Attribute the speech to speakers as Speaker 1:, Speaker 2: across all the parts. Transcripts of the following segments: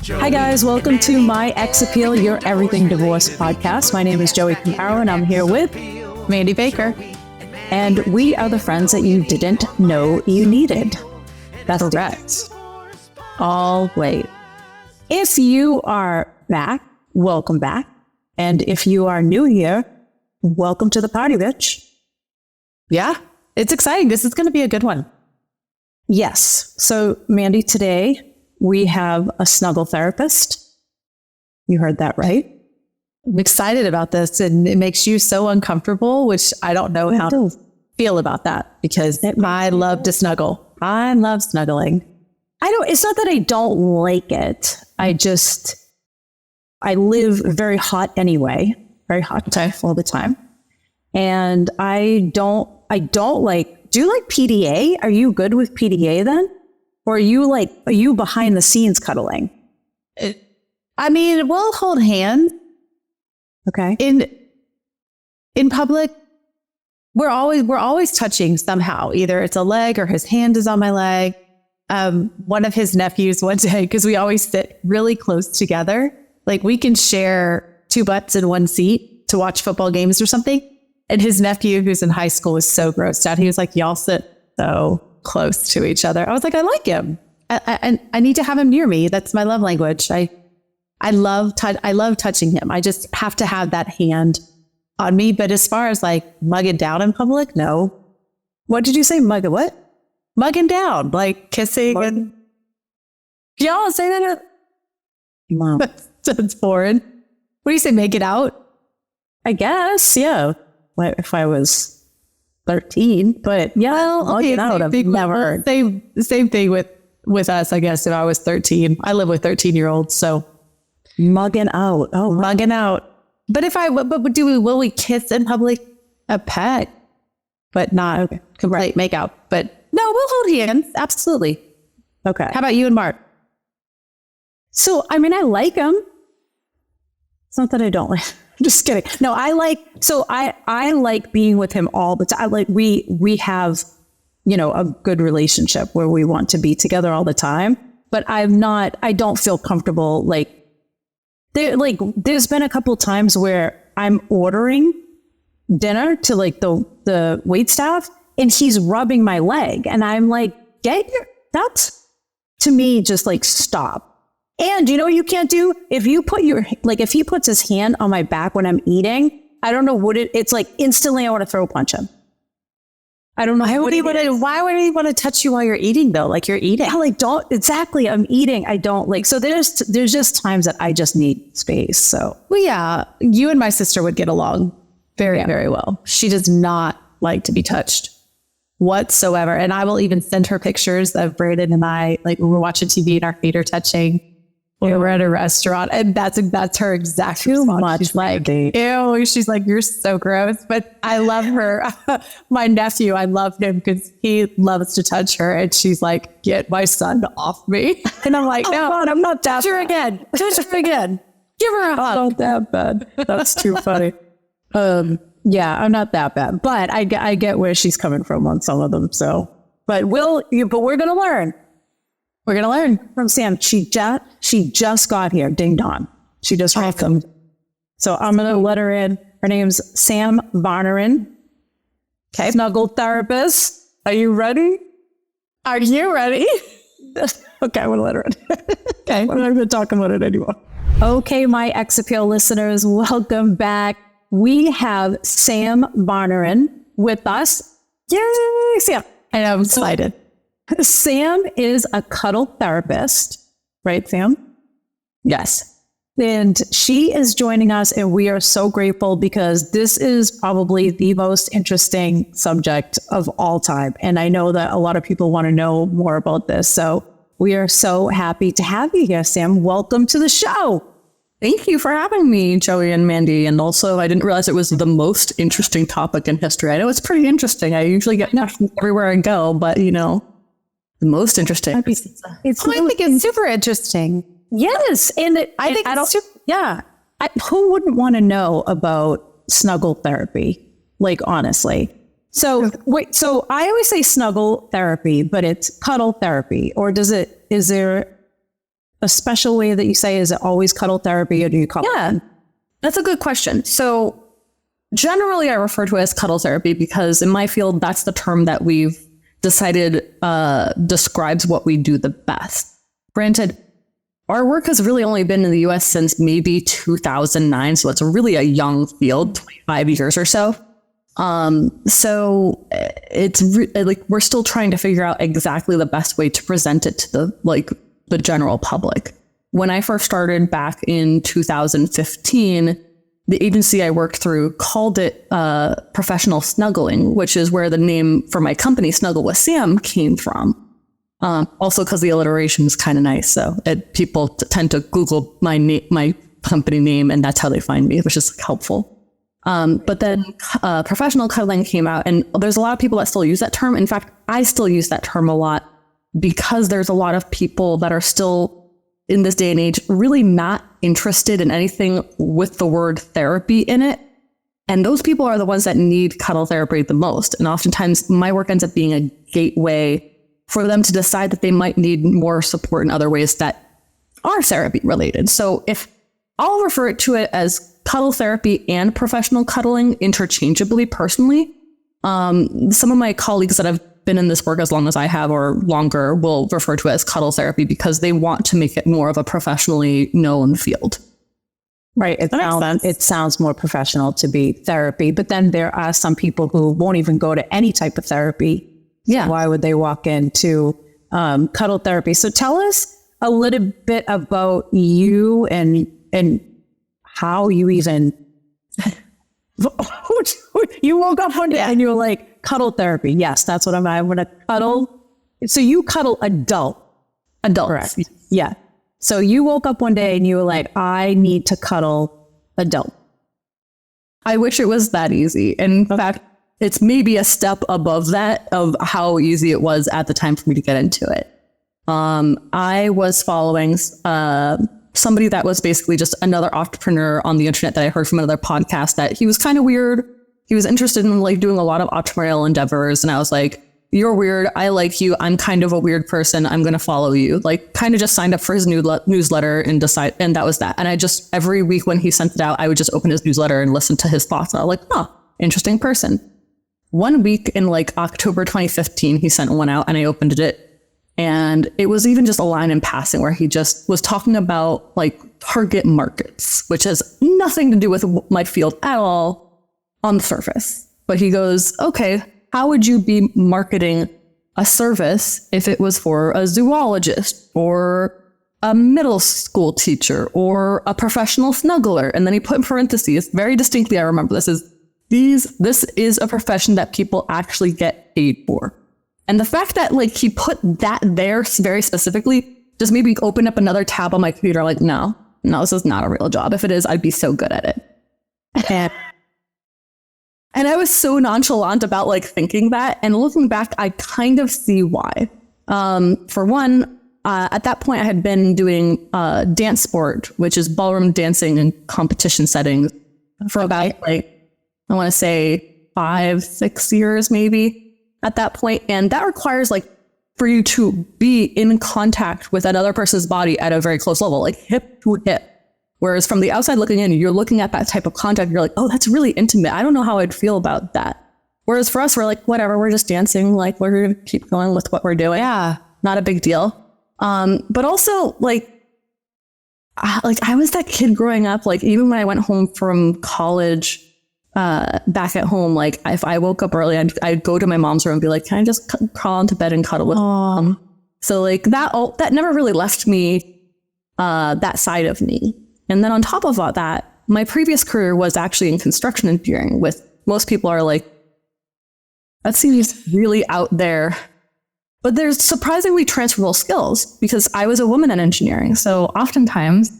Speaker 1: Hi guys, welcome to My Ex Appeal, Your Everything Divorce podcast. My name is Joey Camparo and I'm here with
Speaker 2: Mandy Baker.
Speaker 1: And we are the friends that you didn't know you needed. That's
Speaker 2: correct.
Speaker 1: Always. If you are back, welcome back. And if you are new here, welcome to the party, bitch.
Speaker 2: Yeah, it's exciting. This is going to be a good one.
Speaker 1: Yes. So, Mandy, today we have a snuggle therapist. You heard that right.
Speaker 2: I'm excited about this, and it makes you so uncomfortable, which I don't know how to feel about that because I love to snuggle. I love snuggling.
Speaker 1: It's not that I don't like it. I live very hot anyway, very hot all the time. And I don't like, do you like PDA? Are you good with PDA then? Or are you behind the scenes cuddling?
Speaker 2: We'll hold hands.
Speaker 1: Okay.
Speaker 2: In public, we're always touching somehow. Either it's a leg or his hand is on my leg. One of his nephews one day, because we always sit really close together, like we can share two butts in one seat to watch football games or something. And his nephew, who's in high school, was so grossed out. He was like, y'all sit so close to each other. I was like, I like him. I need to have him near me. That's my love language. I love touching him. I just have to have that hand on me. But as far as like mugging down in public, no.
Speaker 1: What did you say? Mugging what?
Speaker 2: Mugging down, like kissing. And y'all say that?
Speaker 1: No.
Speaker 2: That's foreign. What do you say? Make it out?
Speaker 1: I guess. Yeah. If I was 13, but yeah,
Speaker 2: okay,
Speaker 1: out. I've never heard.
Speaker 2: Same thing with us, I guess. If I was 13, I live with 13-year-olds, so
Speaker 1: mugging out. Oh,
Speaker 2: mugging out. But will we kiss in public? A pet, but not complete make out. But no, we'll hold hands. Absolutely.
Speaker 1: Okay.
Speaker 2: How about you and Mark?
Speaker 1: So, I like him. It's not that I don't like. I'm just kidding. No, I like being with him all the time. We have, a good relationship where we want to be together all the time, but I don't feel comfortable. There's been a couple times where I'm ordering dinner to the wait staff and he's rubbing my leg and I'm like, that's to me, just stop. And you know what you can't do? If you put if he puts his hand on my back when I'm eating, I don't know it's like instantly I want to throw punch him. I don't know.
Speaker 2: Why would he want to touch you while you're eating though? Like you're eating.
Speaker 1: Exactly. I'm eating. I don't so there's just times that I just need space. So
Speaker 2: well, yeah, you and my sister would get along very, very well. She does not like to be touched whatsoever. And I will even send her pictures of Brandon and I, when we're watching TV and our feet are touching. We're at a restaurant and that's her exact
Speaker 1: too much.
Speaker 2: She's like, ew. She's like, you're so gross. But I love her. My nephew, I love him because he loves to touch her. And she's like, get my son off me. And I'm like, no,
Speaker 1: God, I'm not that
Speaker 2: touch her again. Touch her again. Give her a hug.
Speaker 1: Not that bad. That's too funny. Yeah, I'm not that bad, but I get where she's coming from on some of them. So, but we're going to learn. We're going to learn from Sam. She just got here. Ding dong. She just welcomed. So I'm going to let her in. Her name's Sam Varnerin. Okay. Snuggle therapist. Are you ready?
Speaker 2: Are you ready?
Speaker 1: Okay. I'm going to let her in.
Speaker 2: Okay.
Speaker 1: I'm not going to talk about it anymore. Okay. My Ex Appeal listeners, welcome back. We have Sam Varnerin with us. Yay, Sam.
Speaker 2: I know, I'm excited.
Speaker 1: Sam is a cuddle therapist, right, Sam?
Speaker 2: Yes.
Speaker 1: And she is joining us, and we are so grateful because this is probably the most interesting subject of all time. And I know that a lot of people want to know more about this. So we are so happy to have you here, Sam. Welcome to the show.
Speaker 3: Thank you for having me, Joey and Mandy. And also, I didn't realize it was the most interesting topic in history. I know it's pretty interesting. I usually get questions everywhere I go, but the most interesting.
Speaker 2: I think it's super interesting.
Speaker 1: Yes. And who wouldn't want to know about snuggle therapy? Honestly. So I always say snuggle therapy, but it's cuddle therapy, or is there a special way that you say, is it always cuddle therapy, or do you call it?
Speaker 3: Yeah, that's a good question. So generally I refer to it as cuddle therapy because in my field, that's the term that we've decided describes what we do the best. Granted, our work has really only been in the US since maybe 2009. So it's really a young field, 25 years or so. So it's like we're still trying to figure out exactly the best way to present it to the general public. When I first started back in 2015, the agency I worked through called it professional snuggling, which is where the name for my company, Snuggle with Sam, came from. Also because the alliteration is kind of nice. So people tend to Google my company name, and that's how they find me, which is helpful. But then professional cuddling came out, and there's a lot of people that still use that term. In fact, I still use that term a lot because there's a lot of people that are still in this day and age really not interested in anything with the word therapy in it. And those people are the ones that need cuddle therapy the most. And oftentimes my work ends up being a gateway for them to decide that they might need more support in other ways that are therapy related. So if I'll refer to it as cuddle therapy and professional cuddling interchangeably personally, some of my colleagues that have been in this work as long as I have or longer will refer to it as cuddle therapy because they want to make it more of a professionally known field.
Speaker 1: Right. It sounds more professional to be therapy, but then there are some people who won't even go to any type of therapy.
Speaker 3: Yeah.
Speaker 1: So why would they walk into cuddle therapy? So tell us a little bit about you and how you even you woke up one day and you were like, cuddle therapy. Yes, that's what I'm going to cuddle. So you cuddle adults. Correct. Yeah. So you woke up one day and you were like, I need to cuddle adult.
Speaker 3: I wish it was that easy. In fact, it's maybe a step above that of how easy it was at the time for me to get into it. I was following somebody that was basically just another entrepreneur on the internet that I heard from another podcast that he was kind of weird. He was interested in doing a lot of entrepreneurial endeavors. And I was like, you're weird. I like you. I'm kind of a weird person. I'm going to follow you. Kind of just signed up for his newsletter and and that was that. And I just, every week when he sent it out, I would just open his newsletter and listen to his thoughts. And I was like, oh, interesting person. One week in October 2015, he sent one out and I opened it. And it was even just a line in passing where he just was talking about target markets, which has nothing to do with my field at all on the surface. But he goes, okay, how would you be marketing a service if it was for a zoologist or a middle school teacher or a professional snuggler? And then he put in parentheses, very distinctly, I remember this is a profession that people actually get paid for. And the fact that he put that there very specifically just made me open up another tab on my computer. No, this is not a real job. If it is, I'd be so good at it. And I was so nonchalant about thinking that. And looking back, I kind of see why. For one, at that point, I had been doing dance sport, which is ballroom dancing in competition settings for about I want to say 5-6 years, maybe at that point. And that requires for you to be in contact with another person's body at a very close level, hip to hip. Whereas from the outside looking in, you're looking at that type of contact. You're like, oh, that's really intimate. I don't know how I'd feel about that. Whereas for us, we're like, whatever, we're just dancing. We're going to keep going with what we're doing. Yeah. Not a big deal. But also I was that kid growing up, even when I went home from college, back at home, if I woke up early, I'd go to my mom's room and be like, can I just crawl into bed and cuddle with mom? So that never really left me, that side of me. And then on top of all that, my previous career was actually in construction engineering, with most people are like, that seems really out there. But there's surprisingly transferable skills because I was a woman in engineering. So oftentimes,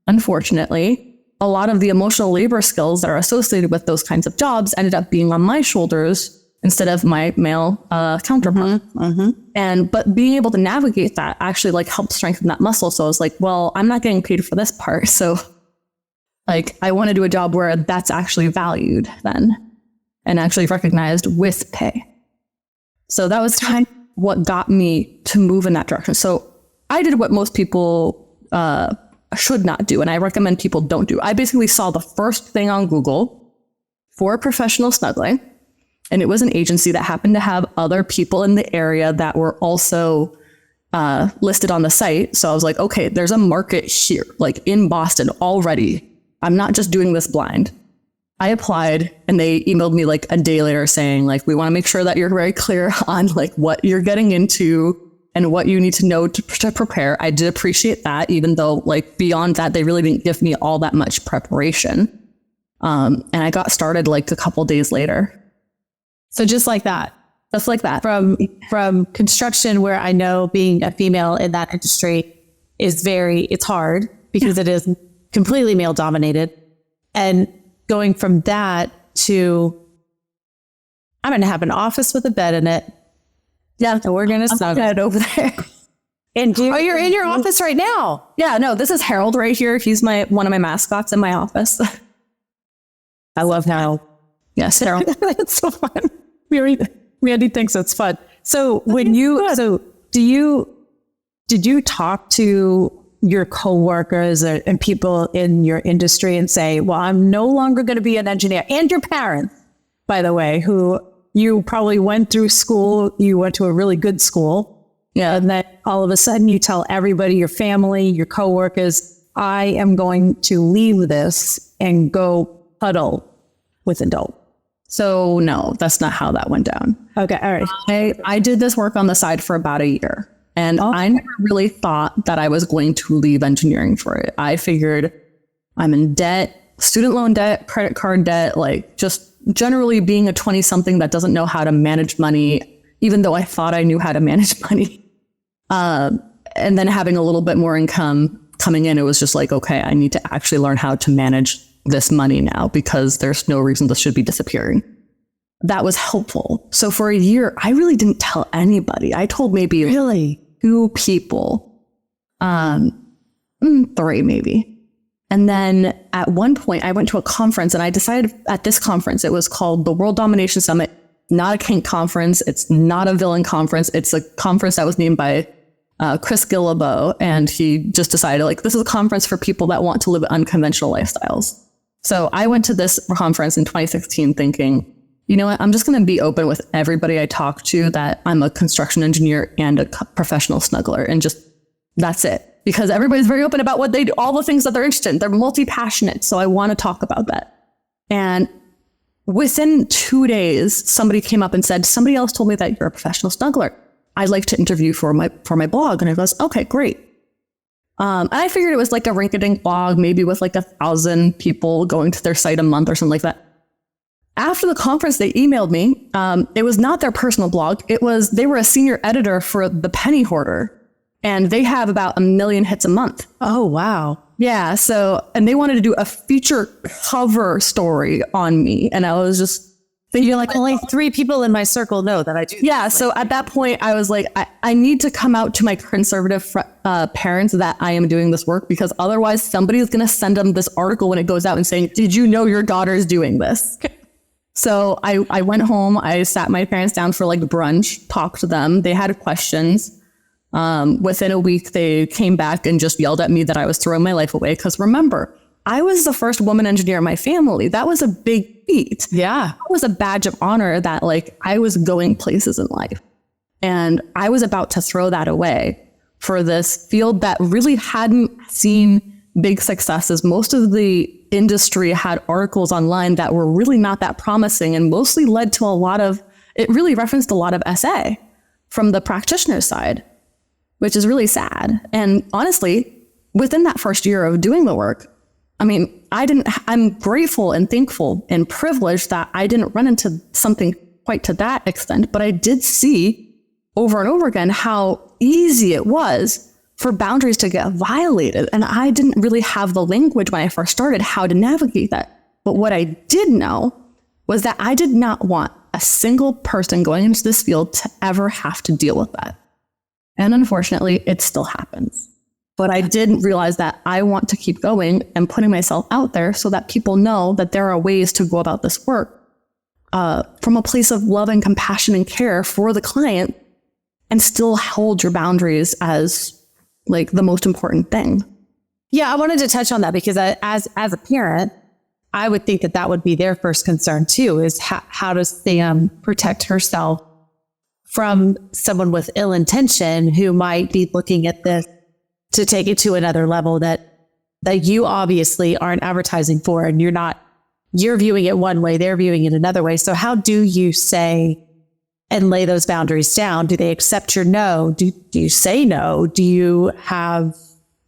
Speaker 3: unfortunately, a lot of the emotional labor skills that are associated with those kinds of jobs ended up being on my shoulders instead of my male counterpart. But being able to navigate that actually helped strengthen that muscle. So I was like, well, I'm not getting paid for this part. So I want to do a job where that's actually valued then and actually recognized with pay. So that was kind of what got me to move in that direction. So I did what most people should not do, and I recommend people don't do. I basically saw the first thing on Google for professional snuggling, and it was an agency that happened to have other people in the area that were also listed on the site. So I was like, okay, there's a market here, like in Boston already. I'm not just doing this blind. I applied, and they emailed me like a day later saying, like, we want to make sure that you're very clear on like what you're getting into and what you need to know to prepare. I did appreciate that, even though like beyond that, they really didn't give me all that much preparation. And I got started like a couple days later.
Speaker 2: So just like that.
Speaker 3: Just like that.
Speaker 2: From construction, where I know being a female in that industry is it's hard because it is completely male dominated. And going from that to, I'm going to have an office with a bed in it.
Speaker 3: Yeah.
Speaker 2: And we're going to snuggle
Speaker 3: bed over there.
Speaker 2: And you're in your office right now.
Speaker 3: Yeah, no, this is Harold right here. He's one of my mascots in my office.
Speaker 2: I love how.
Speaker 3: Yes, Harold.
Speaker 2: That's so fun. Randy thinks that's fun. So did you talk to your coworkers and people in your industry and say, well, I'm no longer going to be an engineer, and your parents, by the way, who you probably went through school, you went to a really good school. Yeah. And then all of a sudden you tell everybody, your family, your coworkers, I am going to leave this and go cuddle with adult.
Speaker 3: So no, that's not how that went down.
Speaker 2: Okay. All right.
Speaker 3: I did this work on the side for about a year, and I never really thought that I was going to leave engineering for it. I figured I'm in debt, student loan debt, credit card debt, like just generally being a 20-something that doesn't know how to manage money, even though I thought I knew how to manage money. And then having a little bit more income coming in, it was just like, okay, I need to actually learn how to manage this money now, because there's no reason this should be disappearing. That was helpful. So for a year, I really didn't tell anybody. I told maybe two people, 3 maybe. And then at one point I went to a conference, and I decided at this conference, it was called the World Domination Summit, not a kink conference. It's not a villain conference. It's a conference that was named by Chris Guillebeau. And he just decided like, this is a conference for people that want to live unconventional lifestyles. So I went to this conference in 2016 thinking, you know what, I'm just going to be open with everybody I talk to that I'm a construction engineer and a professional snuggler, and just, that's it. Because everybody's very open about what they do, all the things that they're interested in. They're multi-passionate. So I want to talk about that. And within 2 days, somebody came up and said, somebody else told me that you're a professional snuggler. I'd like to interview for my blog. And I goes, okay, great. And I figured it was like a rinky-dink blog, maybe with like 1,000 people going to their site a month or something like that. After the conference, they emailed me. It was not their personal blog. They were a senior editor for The Penny Hoarder, and they have about 1 million hits a month.
Speaker 2: Oh, wow.
Speaker 3: Yeah. So, and they wanted to do a feature cover story on me. And I was just thinking,
Speaker 2: you're like, only 3 people in my circle know that I do.
Speaker 3: Yeah. So at that point I was like, I need to come out to my conservative parents that I am doing this work, because otherwise somebody is going to send them this article when it goes out and saying, did you know your daughter's doing this? So I went home, I sat my parents down for like brunch, talked to them. They had questions. Within a week, they came back and just yelled at me that I was throwing my life away. Because remember, I was the first woman engineer in my family. That was a big feat.
Speaker 2: Yeah.
Speaker 3: That was a badge of honor that like I was going places in life. And I was about to throw that away for this field that really hadn't seen big successes. Most of the industry had articles online that were really not that promising, and mostly led to it really referenced a lot of SA from the practitioner side, which is really sad. And honestly, within that first year of doing the work, I mean, I'm grateful and thankful and privileged that I didn't run into something quite to that extent, but I did see over and over again how easy it was for boundaries to get violated. And I didn't really have the language when I first started how to navigate that. But what I did know was that I did not want a single person going into this field to ever have to deal with that. And unfortunately, it still happens. But I did realize that I want to keep going and putting myself out there so that people know that there are ways to go about this work from a place of love and compassion and care for the client, and still hold your boundaries as like the most important thing.
Speaker 2: Yeah, I wanted to touch on that because as a parent, I would think that would be their first concern too, is how does Sam protect herself from someone with ill intention who might be looking at this to take it to another level that you obviously aren't advertising for, and you're viewing it one way, they're viewing it another way. So how do you say and lay those boundaries down? Do they accept your no? Do you say no? Do you have,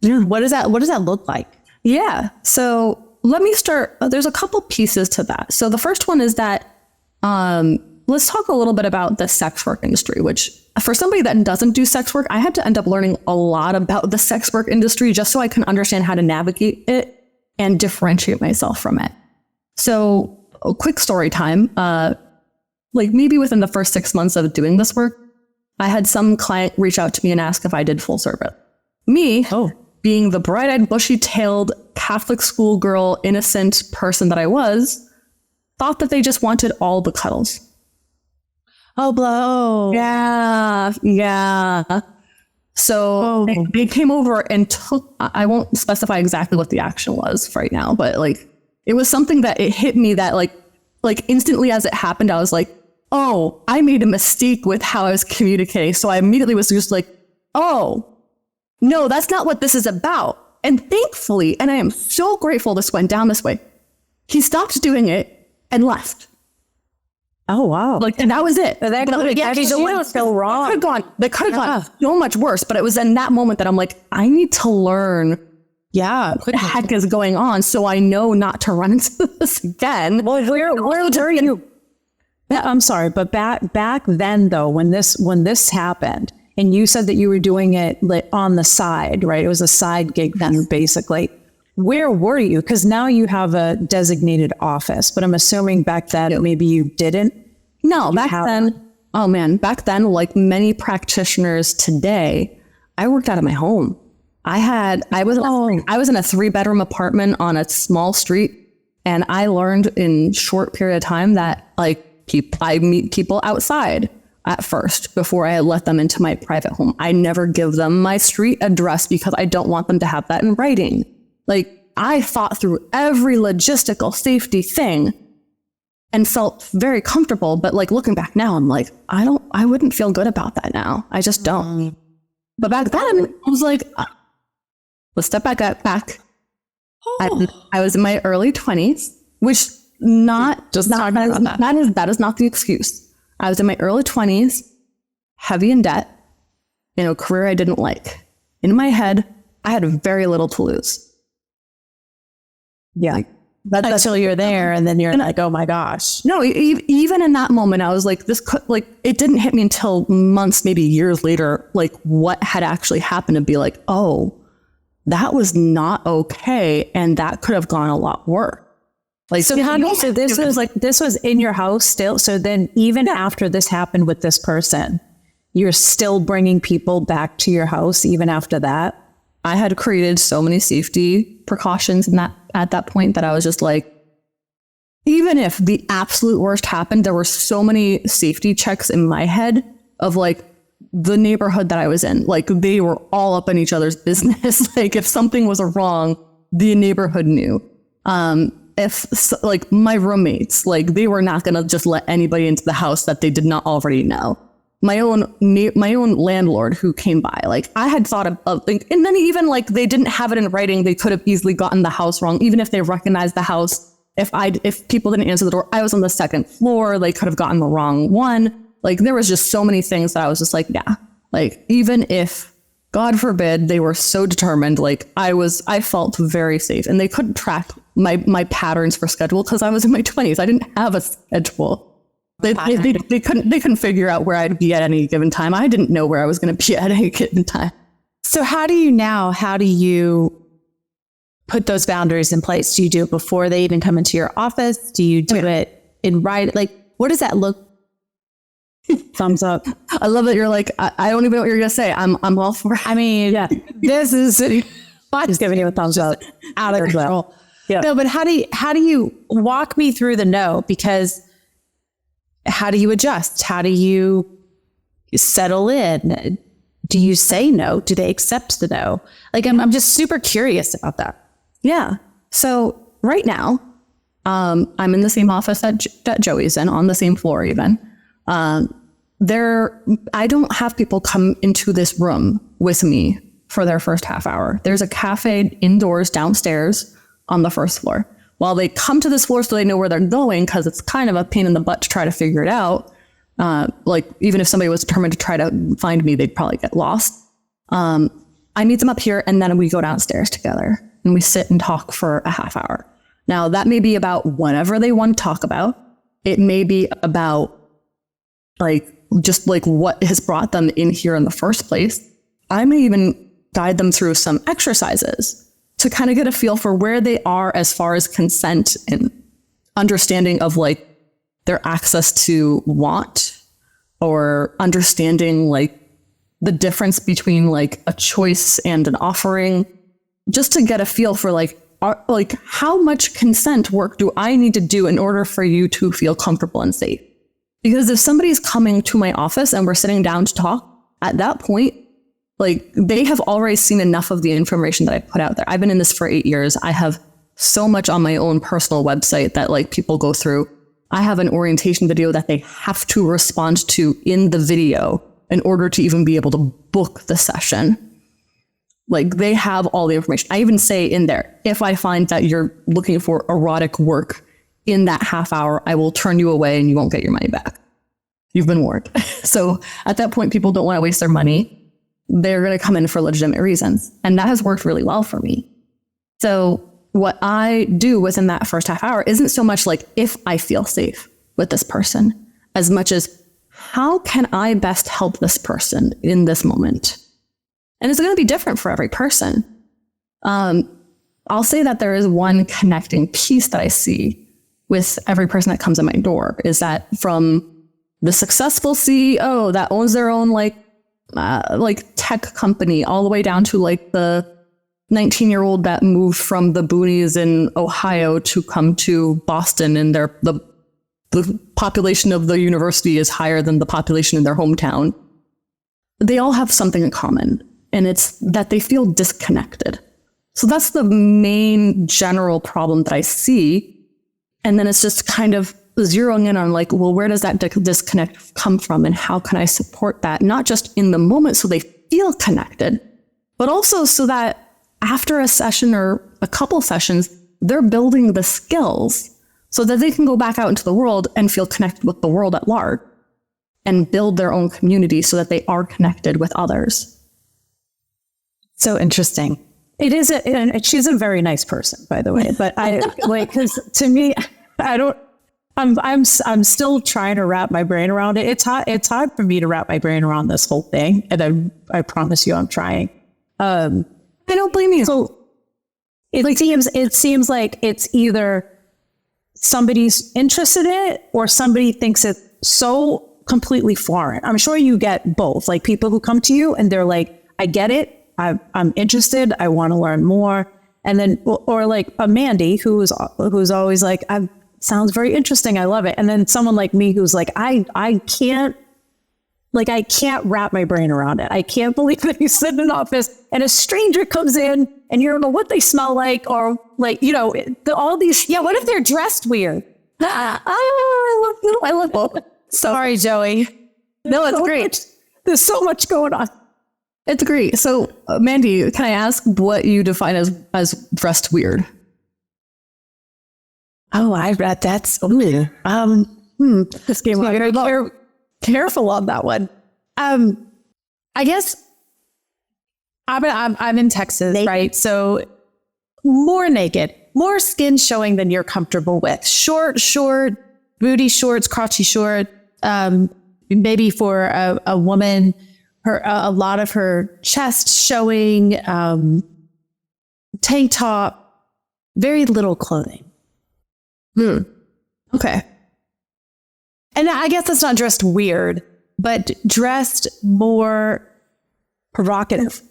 Speaker 2: what does that look like?
Speaker 3: Yeah. So let me start. There's a couple pieces to that. So the first one is that, let's talk a little bit about the sex work industry, which for somebody that doesn't do sex work, I had to end up learning a lot about the sex work industry just so I can understand how to navigate it and differentiate myself from it. So a quick story time, like maybe within the first 6 months of doing this work, I had some client reach out to me and ask if I did full service. Me, being the bright-eyed, bushy-tailed Catholic schoolgirl, innocent person that I was, thought that they just wanted all the cuddles.
Speaker 2: Oh, blow.
Speaker 3: Yeah. So they came over and took, I won't specify exactly what the action was right now, but like, it was something that it hit me that like instantly as it happened, I was like, oh, I made a mistake with how I was communicating. So I immediately was just like, oh, no, that's not what this is about. And thankfully, and I am so grateful this went down this way, he stopped doing it and left.
Speaker 2: Oh, wow.
Speaker 3: Like, and that was it.
Speaker 2: That could have so wrong.
Speaker 3: They could have gone so much worse, but it was in that moment that I'm like, I need to learn what the heck is going on so I know not to run into this again.
Speaker 2: Well, where were you? I'm sorry, but back then though, when this happened, and you said that you were doing it on the side, right? It was a side gig then, basically. Where were you? Because now you have a designated office, but I'm assuming back then maybe you didn't.
Speaker 3: No, back then, like many practitioners today, I worked out of my home. I was in a 3-bedroom apartment on a small street, and I learned in short period of time that like I meet people outside at first before I let them into my private home. I never give them my street address because I don't want them to have that in writing. Like, I thought through every logistical safety thing and felt very comfortable. But like looking back now, I'm like, I wouldn't feel good about that now. I just don't. But back then I was like, let's step back. I was in my early 20s, which that is not the excuse. I was in my early 20s, heavy in debt, in a career I didn't like. In my head, I had very little to lose.
Speaker 2: Yeah. That's until you're there and then you're like, oh my gosh.
Speaker 3: No, even in that moment, I was like, it didn't hit me until months, maybe years later, like what had actually happened to be like, oh, that was not okay. And that could have gone a lot worse. Like,
Speaker 2: so this was in your house still. So then even after this happened with this person, you're still bringing people back to your house even after that.
Speaker 3: I had created so many safety precautions at that point that I was just like, even if the absolute worst happened, there were so many safety checks in my head of like the neighborhood that I was in. Like, they were all up in each other's business. Like, if something was wrong, the neighborhood knew. If like my roommates, like they were not going to just let anybody into the house that they did not already know. My own landlord who came by, like I had thought of like, and then even like they didn't have it in writing, they could have easily gotten the house wrong. Even if they recognized the house, if people didn't answer the door, I was on the second floor, they could have gotten the wrong one. Like there was just so many things that I was just like, yeah, like even if God forbid they were so determined, like I felt very safe, and they couldn't track my patterns for schedule because I was in my 20s. I didn't have a schedule. They couldn't figure out where I'd be at any given time. I didn't know where I was going to be at any given time.
Speaker 2: So how do you put those boundaries in place? Do you do it before they even come into your office? Do you do it in writing? Like, what does that look? Thumbs up.
Speaker 3: I love that you're like, I don't even know what you're going to say. I'm all for it.
Speaker 2: I mean, yeah, this is, I'm just giving you a thumbs up. Out of control. Yeah. No, but how do you walk me through the no? Because how do you adjust? How do you settle in? Do you say no? Do they accept the no? Like, I'm just super curious about that.
Speaker 3: Yeah. So right now, I'm in the same office that Joey's in, on the same floor even. I don't have people come into this room with me for their first half hour. There's a cafe indoors downstairs on the first floor. While they come to this floor so they know where they're going, because it's kind of a pain in the butt to try to figure it out. Like even if somebody was determined to try to find me, they'd probably get lost. I meet them up here and then we go downstairs together and we sit and talk for a half hour. Now that may be about whatever they want to talk about. It may be about just what has brought them in here in the first place. I may even guide them through some exercises to kind of get a feel for where they are as far as consent and understanding of their access to want, or understanding the difference between a choice and an offering, just to get a feel for how much consent work do I need to do in order for you to feel comfortable and safe? Because if somebody's coming to my office and we're sitting down to talk, at that point, they have already seen enough of the information that I put out there. I've been in this for 8 years. I have so much on my own personal website that people go through. I have an orientation video that they have to respond to in the video in order to even be able to book the session. They have all the information. I even say in there, if I find that you're looking for erotic work in that half hour, I will turn you away and you won't get your money back. You've been warned. So at that point, people don't want to waste their money. They're going to come in for legitimate reasons. And that has worked really well for me. So what I do within that first half hour isn't so much if I feel safe with this person, as much as how can I best help this person in this moment? And it's going to be different for every person. I'll say that there is one connecting piece that I see with every person that comes in my door, is that from the successful CEO that owns their own tech company, all the way down to the 19-year-old that moved from the boonies in Ohio to come to Boston, and the population of the university is higher than the population in their hometown. They all have something in common, and it's that they feel disconnected. So that's the main general problem that I see. And then it's just kind of zeroing in on where does that disconnect come from, and how can I support that? Not just in the moment so they feel connected, but also so that after a session or a couple sessions, they're building the skills so that they can go back out into the world and feel connected with the world at large and build their own community so that they are connected with others.
Speaker 2: So interesting.
Speaker 1: It is, and she's a very nice person, by the way, but because to me, I'm still trying to wrap my brain around it. It's hard for me to wrap my brain around this whole thing. And I promise you I'm trying.
Speaker 3: I don't blame you.
Speaker 1: So it seems like it's either somebody's interested in it or somebody thinks it's so completely foreign. I'm sure you get both, people who come to you and they're like, I get it. I'm interested. I want to learn more. And then, or a Mandy who's always sounds very interesting. I love it. And then someone like me who's I can't wrap my brain around it. I can't believe that you sit in an office and a stranger comes in and you don't know what they smell like, or all these.
Speaker 2: Yeah. What if they're dressed weird?
Speaker 1: I love it.
Speaker 2: Sorry, Joey.
Speaker 1: No, it's great. There's so much going on.
Speaker 3: It's great. So Mandy, can I ask what you define as dressed weird?
Speaker 2: Oh, I read that's
Speaker 1: This game.
Speaker 2: Careful on that one. I guess I'm in Texas, right? So more naked, more skin showing than you're comfortable with. Short, booty shorts, crotchy short. Maybe for a woman, a lot of her chest showing. Tank top, very little clothing.
Speaker 3: Okay.
Speaker 2: And I guess that's not dressed weird, but dressed more provocatively,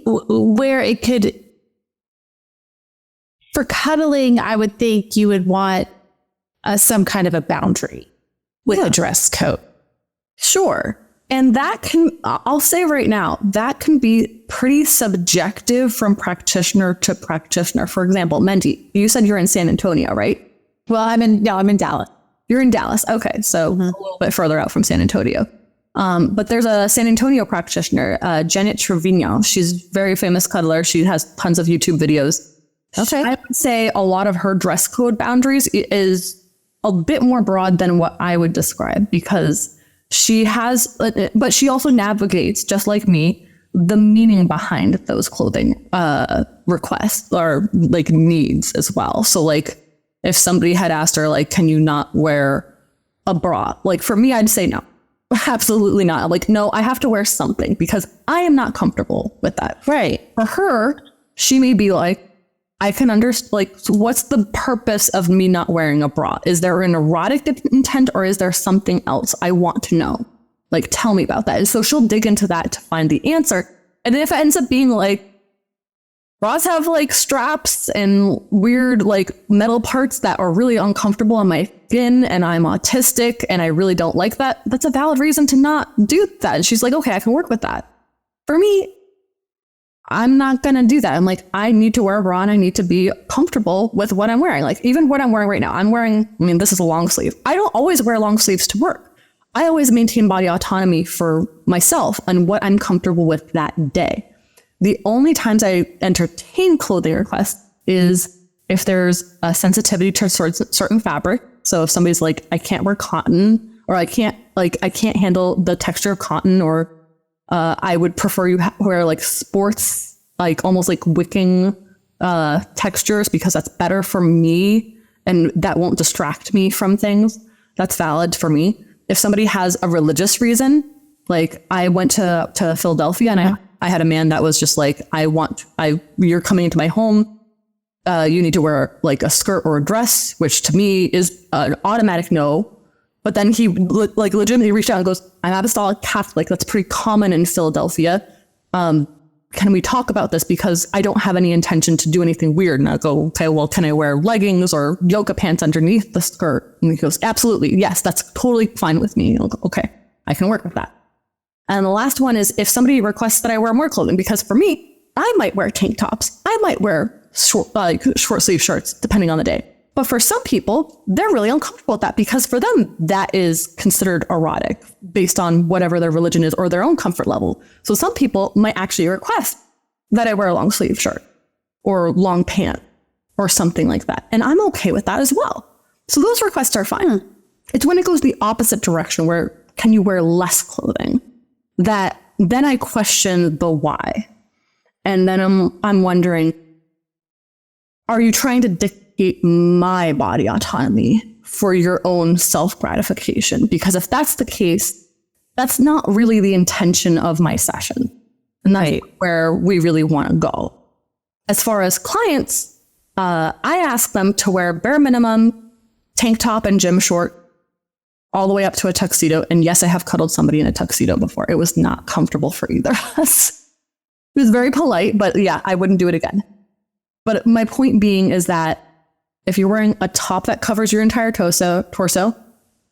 Speaker 2: where it could, for cuddling, I would think you would want some kind of a boundary with a dress code.
Speaker 3: Sure. And that can, I'll say right now, that can be pretty subjective from practitioner to practitioner. For example, Menti, you said you're in San Antonio, right?
Speaker 2: Well, I'm in Dallas.
Speaker 3: You're in Dallas. Okay. So a little bit further out from San Antonio. But there's a San Antonio practitioner, Janet Trevino. She's a very famous cuddler. She has tons of YouTube videos.
Speaker 2: Okay.
Speaker 3: I would say a lot of her dress code boundaries is a bit more broad than what I would describe, because she has, but she also navigates, just like me, the meaning behind those clothing requests or like needs as well. So like if somebody had asked her, like, can you not wear a bra? Like for me, I'd say no, absolutely not. Like, no, I have to wear something because I am not comfortable with that.
Speaker 2: Right.
Speaker 3: For her, she may be like, I can understand, like, what's the purpose of me not wearing a bra? Is there an erotic intent or is there something else? I want to know. Like, tell me about that. And so she'll dig into that to find the answer. And then if it ends up being like, bras have like straps and weird like metal parts that are really uncomfortable on my skin and I'm autistic and I really don't like that, that's a valid reason to not do that. And she's like, okay, I can work with that. For me, I'm not going to do that. I'm like, I need to wear a bra and I need to be comfortable with what I'm wearing. Like even what I'm wearing right now, this is a long sleeve. I don't always wear long sleeves to work. I always maintain body autonomy for myself and what I'm comfortable with that day. The only times I entertain clothing requests is if there's a sensitivity to certain fabric. So if somebody's like, I can't wear cotton, or I can't handle the texture of cotton, or I would prefer you wear like sports, like almost like wicking textures because that's better for me and that won't distract me from things. That's valid for me. If somebody has a religious reason, like I went to Philadelphia and I had a man that was just like, you're coming into my home. You need to wear like a skirt or a dress, which to me is an automatic no. But then he like legitimately reached out and goes, I'm apostolic Catholic. That's pretty common in Philadelphia. Can we talk about this? Because I don't have any intention to do anything weird. And I go, okay, well, can I wear leggings or yoga pants underneath the skirt? And he goes, absolutely. Yes, that's totally fine with me. I'll go, okay, I can work with that. And the last one is if somebody requests that I wear more clothing, because for me, I might wear tank tops. I might wear short sleeve shirts, depending on the day. But for some people, they're really uncomfortable with that because for them, that is considered erotic based on whatever their religion is or their own comfort level. So some people might actually request that I wear a long sleeve shirt or long pant or something like that. And I'm okay with that as well. So those requests are fine. It's when it goes the opposite direction where can you wear less clothing that then I question the why. And then I'm wondering, are you trying to dictate my body autonomy for your own self-gratification? Because if that's the case, that's not really the intention of my session. And that's where we really want to go. As far as clients, I ask them to wear bare minimum tank top and gym short all the way up to a tuxedo. And yes, I have cuddled somebody in a tuxedo before. It was not comfortable for either of us. It was very polite, but yeah, I wouldn't do it again. But my point being is that if you're wearing a top that covers your entire torso,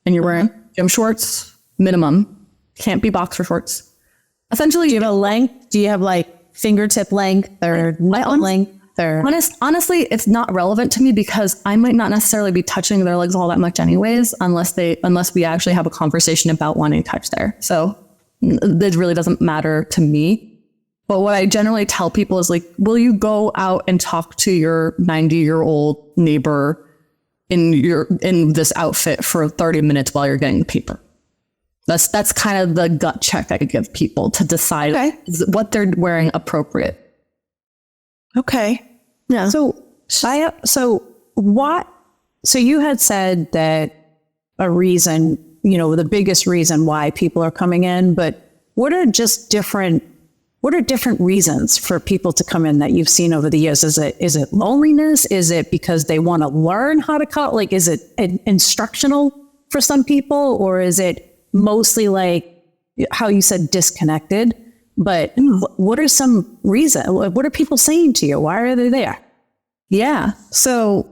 Speaker 3: and you're wearing gym shorts, minimum, can't be boxer shorts. Essentially,
Speaker 2: do you have a length? Do you have like fingertip length or nipple length? Or
Speaker 3: honestly, it's not relevant to me because I might not necessarily be touching their legs all that much anyways, unless we actually have a conversation about wanting to touch there. So it really doesn't matter to me. But what I generally tell people is like, will you go out and talk to your 90-year-old neighbor in this outfit for 30 minutes while you're getting the paper? That's kind of the gut check I give people to decide is what they're wearing appropriate.
Speaker 2: Okay.
Speaker 3: Yeah.
Speaker 2: So you had said that a reason, the biggest reason why people are coming in, but what are different reasons for people to come in that you've seen over the years? Is it loneliness? Is it because they want to learn how to cuddle? Like, is it instructional for some people, or is it mostly like how you said disconnected? But what are some reasons? What are people saying to you? Why are they there?
Speaker 3: Yeah. So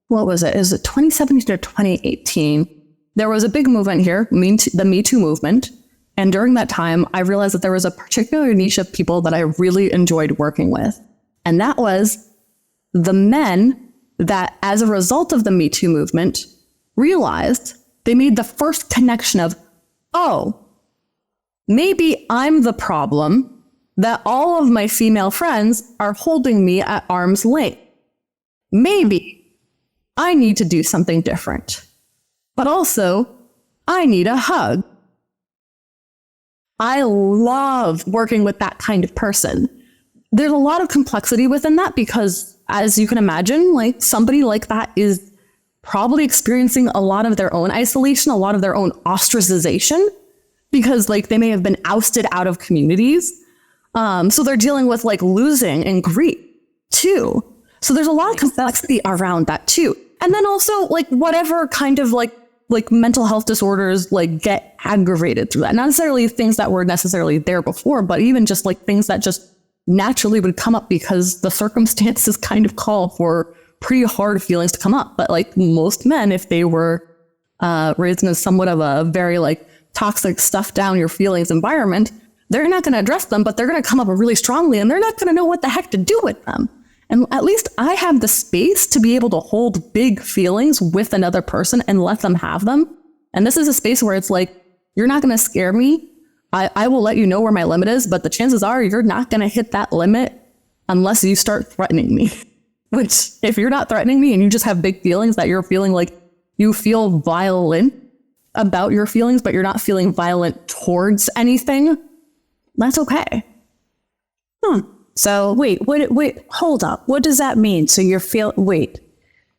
Speaker 3: what was it? Is it 2017 or 2018? There was a big movement here, the Me Too movement. And during that time, I realized that there was a particular niche of people that I really enjoyed working with. And that was the men that, as a result of the Me Too movement, realized they made the first connection of, oh, maybe I'm the problem that all of my female friends are holding me at arm's length. Maybe I need to do something different. But also, I need a hug. I love working with that kind of person. There's a lot of complexity within that because, as you can imagine, like somebody like that is probably experiencing a lot of their own isolation, a lot of their own ostracization, because like they may have been ousted out of communities. So they're dealing with like losing and grief too. So there's a lot of complexity around that too. And then also like whatever kind of like mental health disorders like get aggravated through that. Not necessarily things that were necessarily there before, but even just like things that just naturally would come up because the circumstances kind of call for pretty hard feelings to come up. But like most men, if they were raised in somewhat of a very like toxic stuff down your feelings environment, they're not going to address them, but they're going to come up really strongly and they're not going to know what the heck to do with them. And at least I have the space to be able to hold big feelings with another person and let them have them. And this is a space where it's like, you're not going to scare me. I will let you know where my limit is, but the chances are you're not going to hit that limit unless you start threatening me. Which, if you're not threatening me and you just have big feelings that you're feeling like you feel violent about your feelings, but you're not feeling violent towards anything, that's okay.
Speaker 1: So wait, hold up. What does that mean? So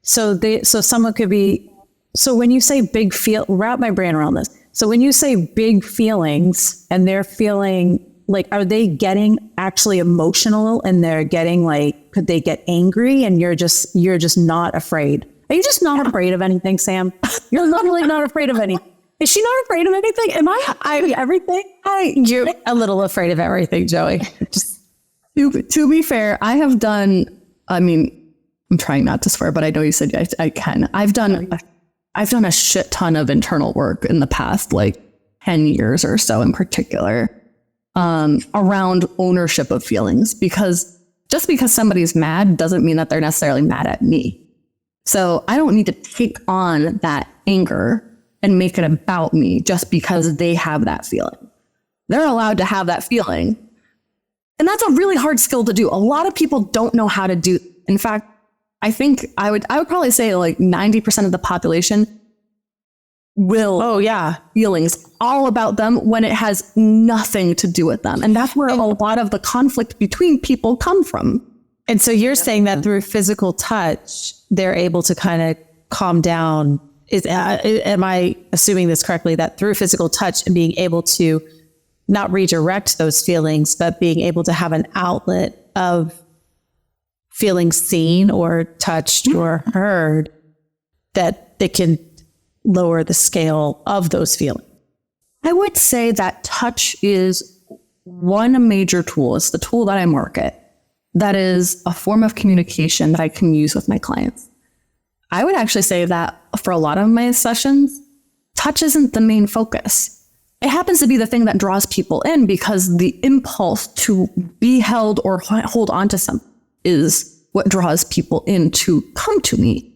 Speaker 1: so someone could be, so when you say big wrap my brain around this. So when you say big feelings and they're feeling like, are they getting actually emotional and they're getting like, could they get angry and you're just not afraid? Are you just not afraid of anything, Sam? You're literally not afraid of anything. Is she not afraid of anything? Am I everything?
Speaker 2: You're a little afraid of everything, Joey.
Speaker 3: Just to be fair, I have done, I mean, I'm trying not to swear, but I know you said I can. I've done a shit ton of internal work in the past, like 10 years or so in particular, around ownership of feelings, because just because somebody's mad doesn't mean that they're necessarily mad at me. So I don't need to take on that anger and make it about me just because they have that feeling. They're allowed to have that feeling. And that's a really hard skill to do. A lot of people don't know how to do. In fact, I think I would probably say like 90% of the population will feelings all about them when it has nothing to do with them. And that's where a lot of the conflict between people come from.
Speaker 2: And so you're saying that through physical touch, they're able to kind of calm down. Am I assuming this correctly, that through physical touch and being able to not redirect those feelings, but being able to have an outlet of feeling seen or touched or heard, that they can lower the scale of those feelings?
Speaker 3: I would say that touch is one major tool. It's the tool that I market. That is a form of communication that I can use with my clients. I would actually say that for a lot of my sessions, touch isn't the main focus. It happens to be the thing that draws people in because the impulse to be held or hold on to something is what draws people in to come to me.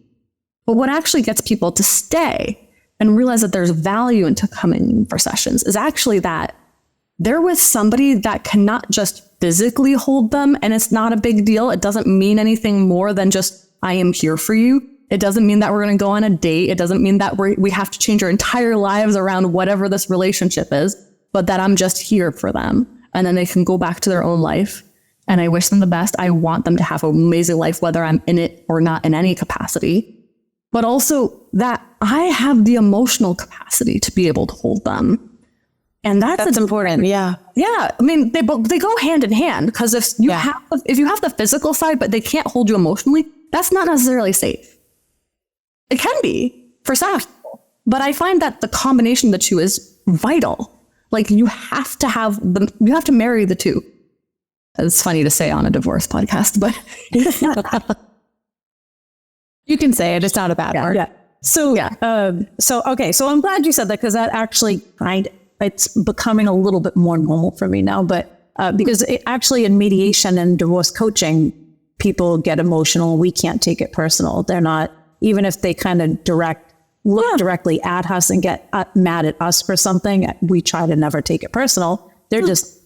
Speaker 3: But what actually gets people to stay and realize that there's value into coming for sessions is actually that they're with somebody that cannot just physically hold them, and it's not a big deal. It doesn't mean anything more than just, I am here for you. It doesn't mean that we're going to go on a date. It doesn't mean that we have to change our entire lives around whatever this relationship is, but that I'm just here for them. And then they can go back to their own life. And I wish them the best. I want them to have an amazing life, whether I'm in it or not in any capacity. But also that I have the emotional capacity to be able to hold them. And that's
Speaker 2: important. Yeah.
Speaker 3: Yeah. I mean, they go hand in hand, because if you have the physical side, but they can't hold you emotionally, that's not necessarily safe. It can be for some people, but I find that the combination of the two is vital. Like you have to marry the two. It's funny to say on a divorce podcast, but
Speaker 2: you can say it. It's not a bad word.
Speaker 1: Yeah. So I'm glad you said that, because that actually it's becoming a little bit more normal for me now. But because actually in mediation and divorce coaching, people get emotional. We can't take it personal. They're not, even if they kind of look directly at us and get mad at us for something, we try to never take it personal. They're just,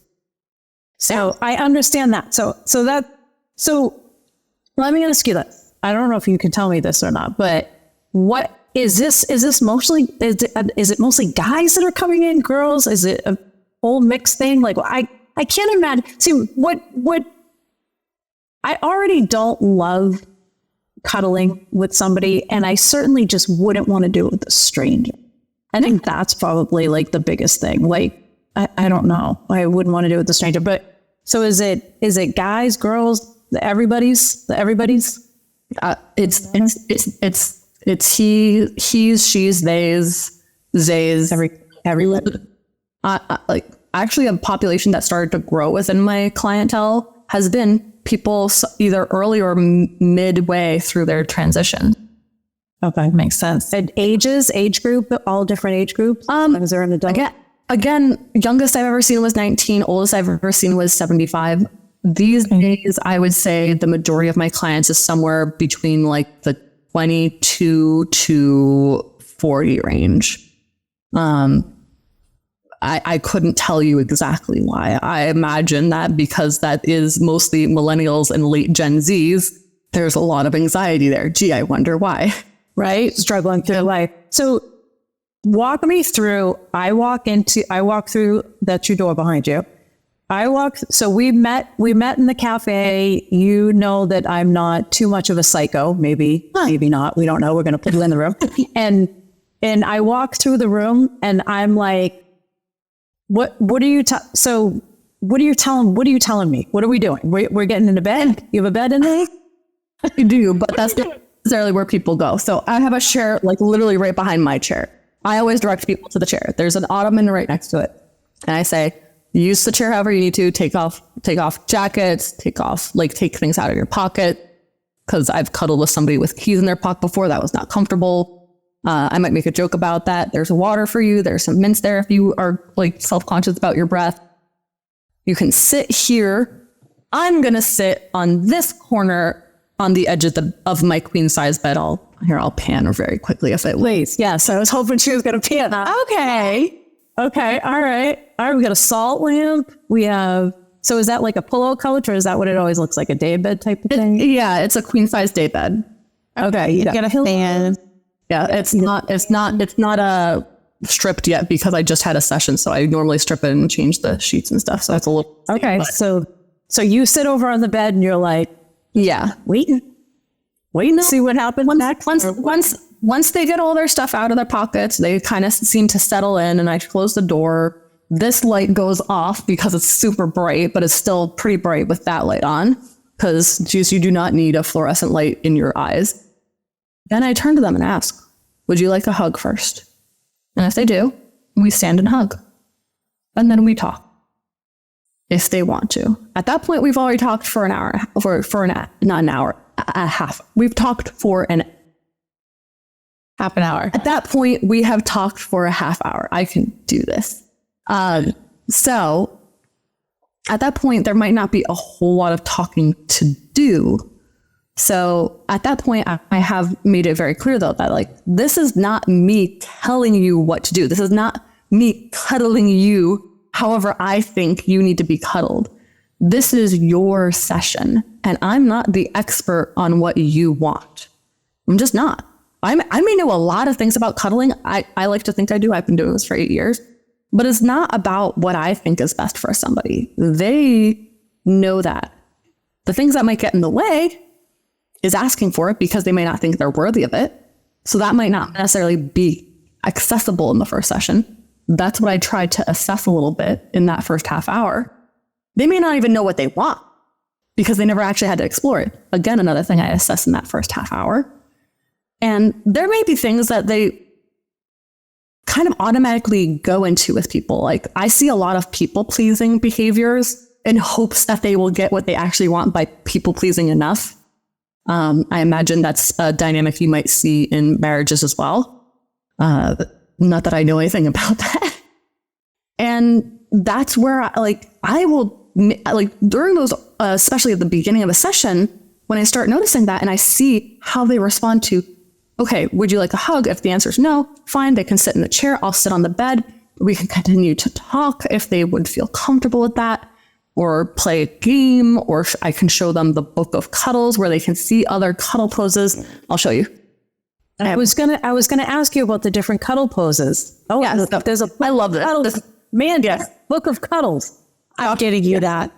Speaker 1: so I understand that. So let me ask you this. I don't know if you can tell me this or not, but what is this mostly, is it mostly guys that are coming in, girls? Is it a whole mixed thing? Like, I can't imagine. See, what I already don't love cuddling with somebody, and I certainly just wouldn't want to do it with a stranger. I think that's probably like the biggest thing. Like, I don't know. I wouldn't want to do it with a stranger. But so is it guys, girls, everybody's?
Speaker 3: It's he, he's, she's, they's, zays, everyone. Like actually a population that started to grow within my clientele has been people either early or midway through their transition.
Speaker 1: Okay.
Speaker 2: Makes sense.
Speaker 1: And age group, all different age groups? Is there an adult?
Speaker 3: Again, youngest I've ever seen was 19. Oldest I've ever seen was 75. These days, I would say the majority of my clients is somewhere between like the 22 to 40 range. I couldn't tell you exactly why. I imagine that because that is mostly millennials and late Gen Zs, there's a lot of anxiety there. Gee, I wonder why.
Speaker 1: Right? Struggling through life. So walk me through, I walk through that your door behind you. So we met in the cafe. You know that I'm not too much of a psycho. Maybe not. We don't know. We're going to put you in the room. And I walk through the room and I'm like, what are you telling me? What are we doing? We're getting into bed. You have a bed in there?
Speaker 3: You do, but that's not necessarily where people go. So I have a chair like literally right behind my chair. I always direct people to the chair. There's an ottoman right next to it. And I say, use the chair however you need to, take off jackets, take things out of your pocket. Cause I've cuddled with somebody with keys in their pocket before. That was not comfortable. I might make a joke about that. There's water for you. There's some mints there if you are like self-conscious about your breath. You can sit here. I'm going to sit on this corner on the edge of my queen size bed. I'll pan very quickly if it
Speaker 1: Please. Yes. I was hoping she was going to pan. Okay. All right. We got a salt lamp. So is that like a pillow couch or is that what it always looks like? A day bed type of thing?
Speaker 3: Yeah. It's a queen size day bed.
Speaker 1: Okay. You got a fan.
Speaker 3: Yeah. It's not stripped yet because I just had a session. So I normally strip it and change the sheets and stuff. So it's a little,
Speaker 1: okay. But. So you sit over on the bed and you're like,
Speaker 3: yeah,
Speaker 1: waiting to see what happens next.
Speaker 3: Once they get all their stuff out of their pockets, they kind of seem to settle in and I close the door. This light goes off because it's super bright, but it's still pretty bright with that light on because you do not need a fluorescent light in your eyes. Then I turn to them and ask, would you like a hug first? And if they do, we stand and hug. And then we talk. If they want to. At that point, we've already talked for an hour, not an hour, a half. We've talked for
Speaker 2: half an hour.
Speaker 3: At that point, we have talked for a half hour. I can do this. So at that point, there might not be a whole lot of talking to do. So at that point, I have made it very clear, though, that like, this is not me telling you what to do. This is not me cuddling you however I think you need to be cuddled. This is your session, and I'm not the expert on what you want. I'm just not. I may know a lot of things about cuddling. I like to think I do. I've been doing this for 8 years. But it's not about what I think is best for somebody. They know that. The things that might get in the way is asking for it because they may not think they're worthy of it. So that might not necessarily be accessible in the first session. That's what I tried to assess a little bit in that first half hour. They may not even know what they want because they never actually had to explore it. Again, another thing I assessed in that first half hour. And there may be things that they kind of automatically go into with people. Like I see a lot of people pleasing behaviors in hopes that they will get what they actually want by people pleasing enough. I imagine that's a dynamic you might see in marriages as well. Not that I know anything about that. And that's where I will, like during those, especially at the beginning of a session, when I start noticing that and I see how they respond to, okay, would you like a hug? If the answer is no, fine. They can sit in the chair. I'll sit on the bed. We can continue to talk if they would feel comfortable with that, or play a game, or I can show them the book of cuddles where they can see other cuddle poses. I'll show you.
Speaker 1: I was gonna ask you about the different cuddle poses. Oh,
Speaker 3: yeah,
Speaker 1: there's a
Speaker 3: I love this.
Speaker 1: Man, yes, book of cuddles. I'm getting you that.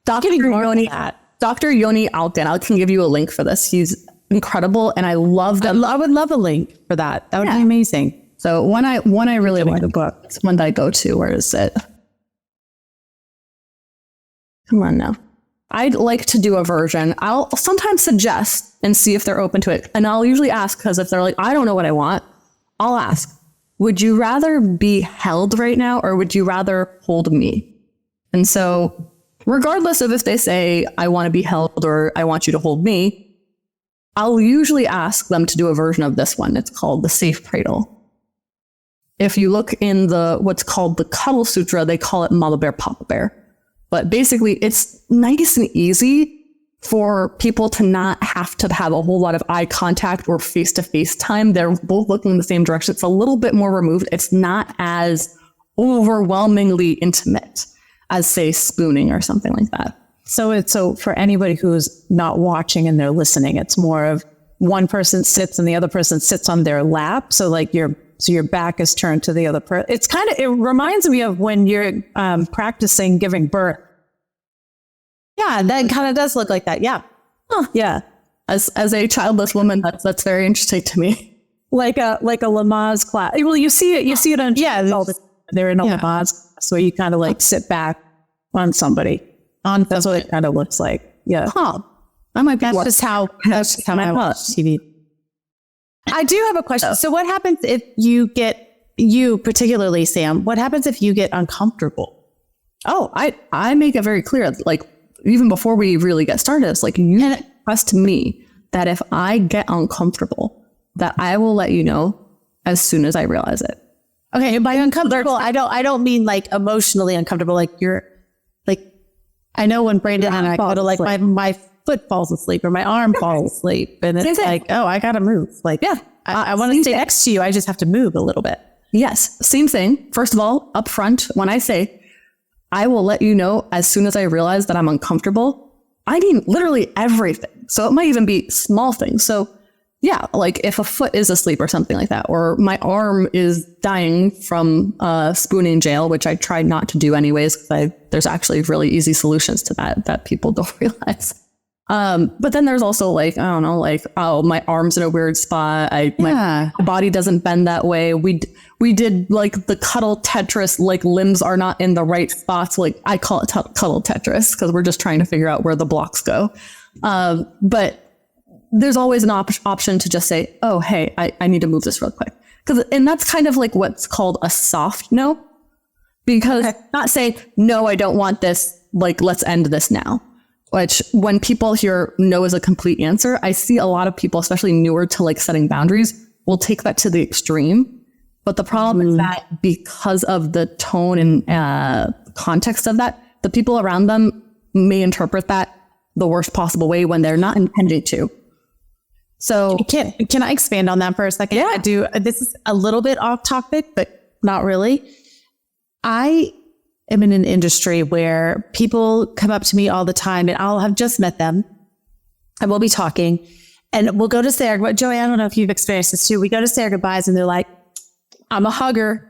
Speaker 3: Dr. Yoni Alkin. I can give you a link for this. He's incredible, and I love them.
Speaker 1: I would love a link for that. That would be amazing.
Speaker 3: So one I really like the book. It's one that I go to. Where is it? Come on now. I'd like to do a version. I'll sometimes suggest and see if they're open to it. And I'll usually ask, because if they're like, I don't know what I want, I'll ask, would you rather be held right now, or would you rather hold me? And so regardless of if they say, I want to be held or I want you to hold me, I'll usually ask them to do a version of this one. It's called the Safe Cradle. If you look in what's called the Cuddle Sutra, they call it Mama Bear, Papa Bear. But basically, it's nice and easy for people to not have to have a whole lot of eye contact or face-to-face time. They're both looking in the same direction. It's a little bit more removed. It's not as overwhelmingly intimate as, say, spooning or something like that.
Speaker 1: So for anybody who's not watching and they're listening, it's more of one person sits and the other person sits on their lap. So like your back is turned to the other person. It reminds me of when you're practicing giving birth.
Speaker 2: Yeah, that kind of does look like that. Yeah.
Speaker 3: Huh. Yeah. As a childless woman, that's very interesting to me.
Speaker 1: Like a Lamaze class. Well, you see it on all the, they're in a Lamaze class, so you kind of like sit back on somebody. That's what it kind of looks like. Yeah.
Speaker 3: Huh. I might be.
Speaker 2: That's just how I watch TV. I do have a question. So what happens if you particularly, Sam, what happens if you get uncomfortable?
Speaker 3: Oh, I make it very clear, like even before we really get started, it's like, you can trust me that if I get uncomfortable, that I will let you know as soon as I realize it.
Speaker 2: Okay. And by uncomfortable, I don't mean like emotionally uncomfortable. Like you're like, I know when Brandon and I go to like my foot falls asleep or my arm falls asleep, and it's like, oh, I gotta move. Like, yeah, I want to stay next to you. I just have to move a little bit.
Speaker 3: Yes. Same thing. First of all, up front, when I say, I will let you know as soon as I realize that I'm uncomfortable, I mean literally everything. So it might even be small things. So yeah, like if a foot is asleep or something like that, or my arm is dying from spooning jail, which I try not to do anyways, because there's actually really easy solutions to that people don't realize. But then there's also like, I don't know, like, oh, my arm's in a weird spot. My body doesn't bend that way. We did like the cuddle Tetris, like limbs are not in the right spots. Like I call it cuddle Tetris because we're just trying to figure out where the blocks go. But there's always an option to just say, oh, hey, I need to move this real quick. And that's kind of like what's called a soft no, because not saying, no, I don't want this. Like, let's end this now. Which when people hear no as a complete answer, I see a lot of people, especially newer to like setting boundaries, will take that to the extreme. But the problem is that because of the tone and context of that, the people around them may interpret that the worst possible way when they're not intending to. So
Speaker 2: can I expand on that for a second? Yeah, I do. This is a little bit off topic, but not really. I am in an industry where people come up to me all the time, and I'll have just met them and we'll be talking and we'll go to say our goodbye. Joey, I don't know if you've experienced this too. We go to say our goodbyes and they're like, I'm a hugger.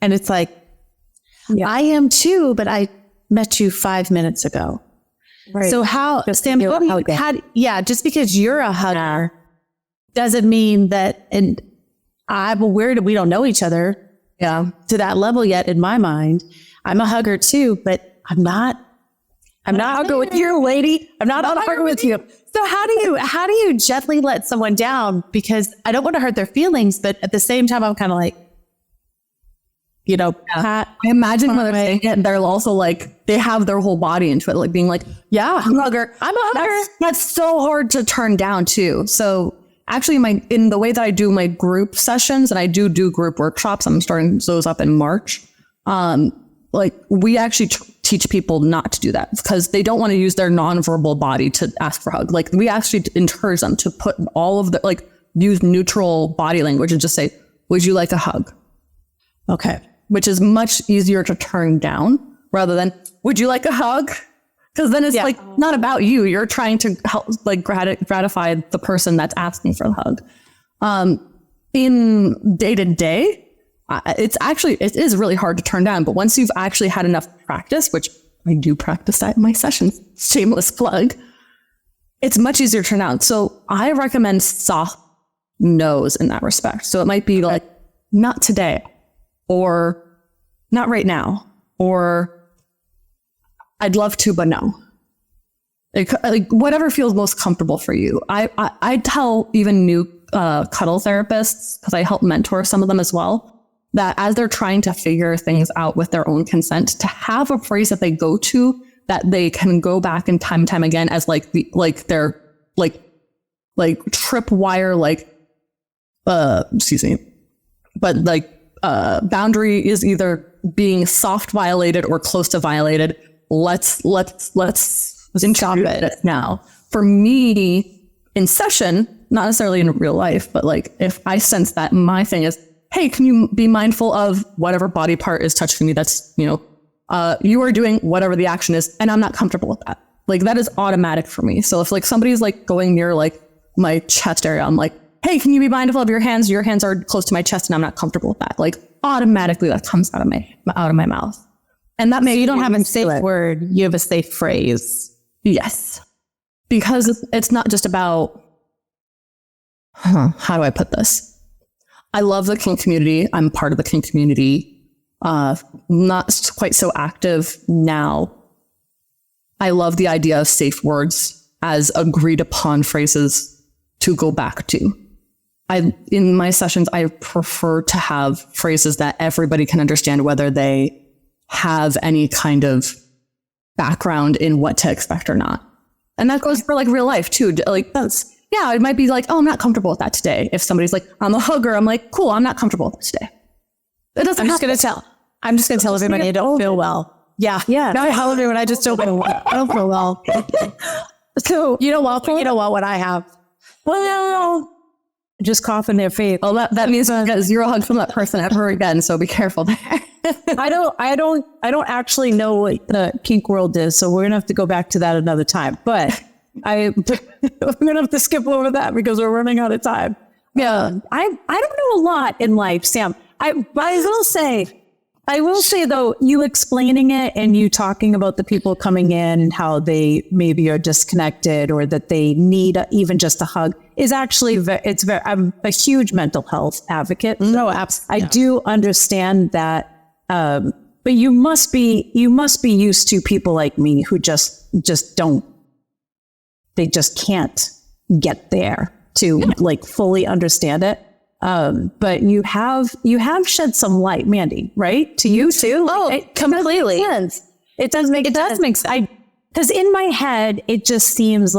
Speaker 2: And it's like, I am too, but I met you 5 minutes ago. Right. So Sam, just because you're a hugger doesn't mean that, and we don't know each other to that level yet in my mind. I'm a hugger too, but I'm not hugger with you, lady. I'm not a hugger with you. So how do you gently let someone down? Because I don't want to hurt their feelings, but at the same time, I'm kind of like,
Speaker 3: I imagine when they're saying it, they're also like, they have their whole body into it, like being like, yeah, I'm a hugger. I'm a hugger. That's so hard to turn down too. So actually in the way that I do my group sessions, and I do group workshops, I'm starting those up in March. Like we actually teach people not to do that because they don't want to use their nonverbal body to ask for a hug. Like we actually encourage them to put all of the, like use neutral body language and just say, would you like a hug?
Speaker 1: Okay.
Speaker 3: Which is much easier to turn down rather than, would you like a hug? Because then it's like not about you. You're trying to help like gratify the person that's asking for the hug. In day to day, it is really hard to turn down. But once you've actually had enough practice, which I do practice that in my sessions, shameless plug, it's much easier to turn down. So I recommend soft no's in that respect. So it might be like, not today, or not right now, or I'd love to, but no. Like whatever feels most comfortable for you. I tell even new cuddle therapists, because I help mentor some of them as well, that as they're trying to figure things out with their own consent, to have a phrase that they go to that they can go back and time again as like their tripwire, but boundary is either being soft violated or close to violated. Let's stop it now. For me, in session, not necessarily in real life, but like if I sense that my thing is, hey, can you be mindful of whatever body part is touching me? That's, you are doing whatever the action is, and I'm not comfortable with that. Like that is automatic for me. So if like somebody's like going near like my chest area, I'm like, hey, can you be mindful of your hands? Your hands are close to my chest and I'm not comfortable with that. Like automatically that comes out of my mouth. And that makes
Speaker 2: you don't have a safe word, you have a safe phrase.
Speaker 3: Yes. Because it's not just about, how do I put this? I love the kink community. I'm part of the kink community. Not quite so active now. I love the idea of safe words as agreed upon phrases to go back to. In my sessions, I prefer to have phrases that everybody can understand, whether they have any kind of background in what to expect or not. And that goes for like real life too. Like it might be like, oh, I'm not comfortable with that today. If somebody's like, I'm a hugger, I'm like, cool, I'm not comfortable with that today. It doesn't.
Speaker 2: I'm just gonna tell everybody I don't feel well. Yeah. No, I tell everyone I just don't feel well. I don't feel well. So you know what I have.
Speaker 1: Well, just cough in their face.
Speaker 3: Well, that means I get 0 hugs from that person ever again. So be careful there.
Speaker 1: I don't actually know what the kink world is, so we're gonna have to go back to that another time. But I'm gonna have to skip over that because we're running out of time. Yeah, I don't know a lot in life, Sam. I will say though, you explaining it and you talking about the people coming in and how they maybe are disconnected or that they need even just a hug is actually I'm a huge mental health advocate.
Speaker 2: No, absolutely.
Speaker 1: I do understand that. But you must be used to people like me who just can't get there to like fully understand it. But you have shed some light, Mandy, right? To you too?
Speaker 2: Oh, completely.
Speaker 1: It does make sense. Because in my head, it just seems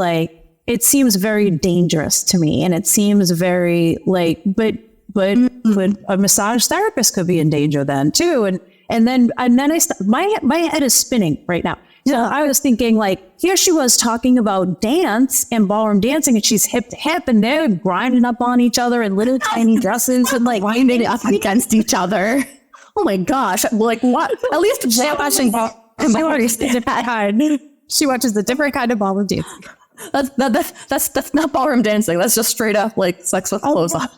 Speaker 1: very dangerous to me. And it seems very like, but a massage therapist could be in danger then too. And then my head is spinning right now. Yeah, I was thinking like, here she was talking about dance and ballroom dancing, and she's hip to hip, and they're grinding up on each other in little tiny dresses and like grinding up against each other.
Speaker 3: Oh my gosh! Like what? At least she watches
Speaker 2: a different kind of ballroom dancing.
Speaker 3: That's not ballroom dancing. That's just straight up like sex with clothes on.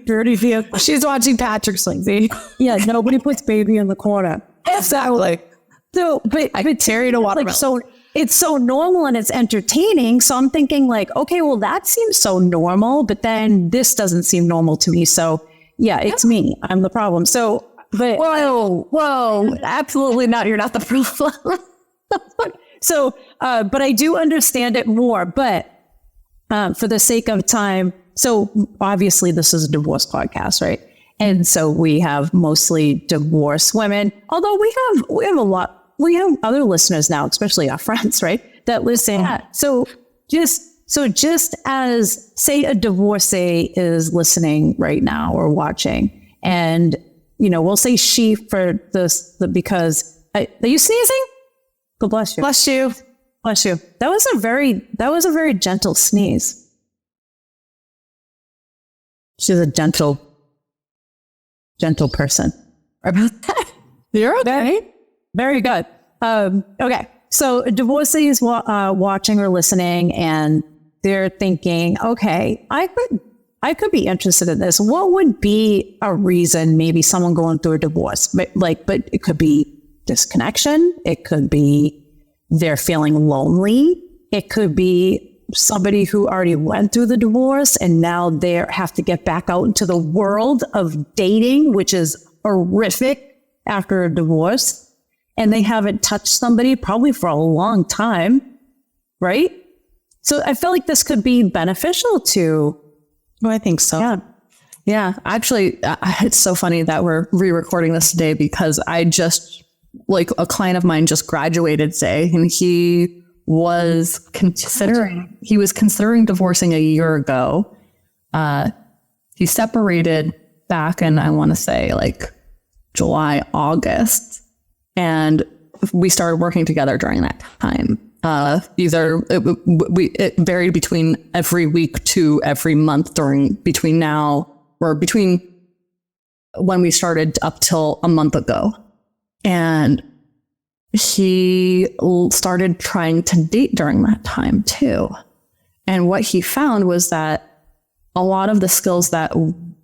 Speaker 1: Dirty vehicle.
Speaker 2: She's watching Patrick Swayze.
Speaker 1: Yeah, nobody puts baby in the corner.
Speaker 2: Exactly.
Speaker 1: So, but Terry to watermelon. Like, so it's so normal and it's entertaining. So I'm thinking like, okay, well that seems so normal, but then this doesn't seem normal to me. So yeah, it's me. I'm the problem. So, but
Speaker 3: whoa, absolutely not. You're not the problem.
Speaker 1: So, but I do understand it more. But for the sake of time, so obviously this is a divorce podcast, right? And so we have mostly divorced women, although we have other listeners now, especially our friends, right? That listen. So just So just as, say, a divorcee is listening right now or watching, and, we'll say she for this, because, are you sneezing? God bless you.
Speaker 2: Bless you.
Speaker 1: Bless you. That was a very gentle sneeze. She's a gentle person.
Speaker 2: You're okay.
Speaker 1: Very good. Okay. So divorcee is watching or listening, and they're thinking, okay, I could be interested in this. What would be a reason maybe someone going through a divorce? But it could be disconnection. It could be they're feeling lonely. It could be somebody who already went through the divorce and now they have to get back out into the world of dating, which is horrific after a divorce. And they haven't touched somebody probably for a long time, right? So I feel like this could be beneficial to.
Speaker 2: Oh, I think so.
Speaker 1: Yeah.
Speaker 3: Yeah. Actually, it's so funny that we're re-recording this today because I just, a client of mine just graduated today, and he was considering divorcing a year ago. He separated back in, I want to say July, August. And we started working together during that time. It varied between every week to every month between when we started up till a month ago. And he started trying to date during that time too. And what he found was that a lot of the skills that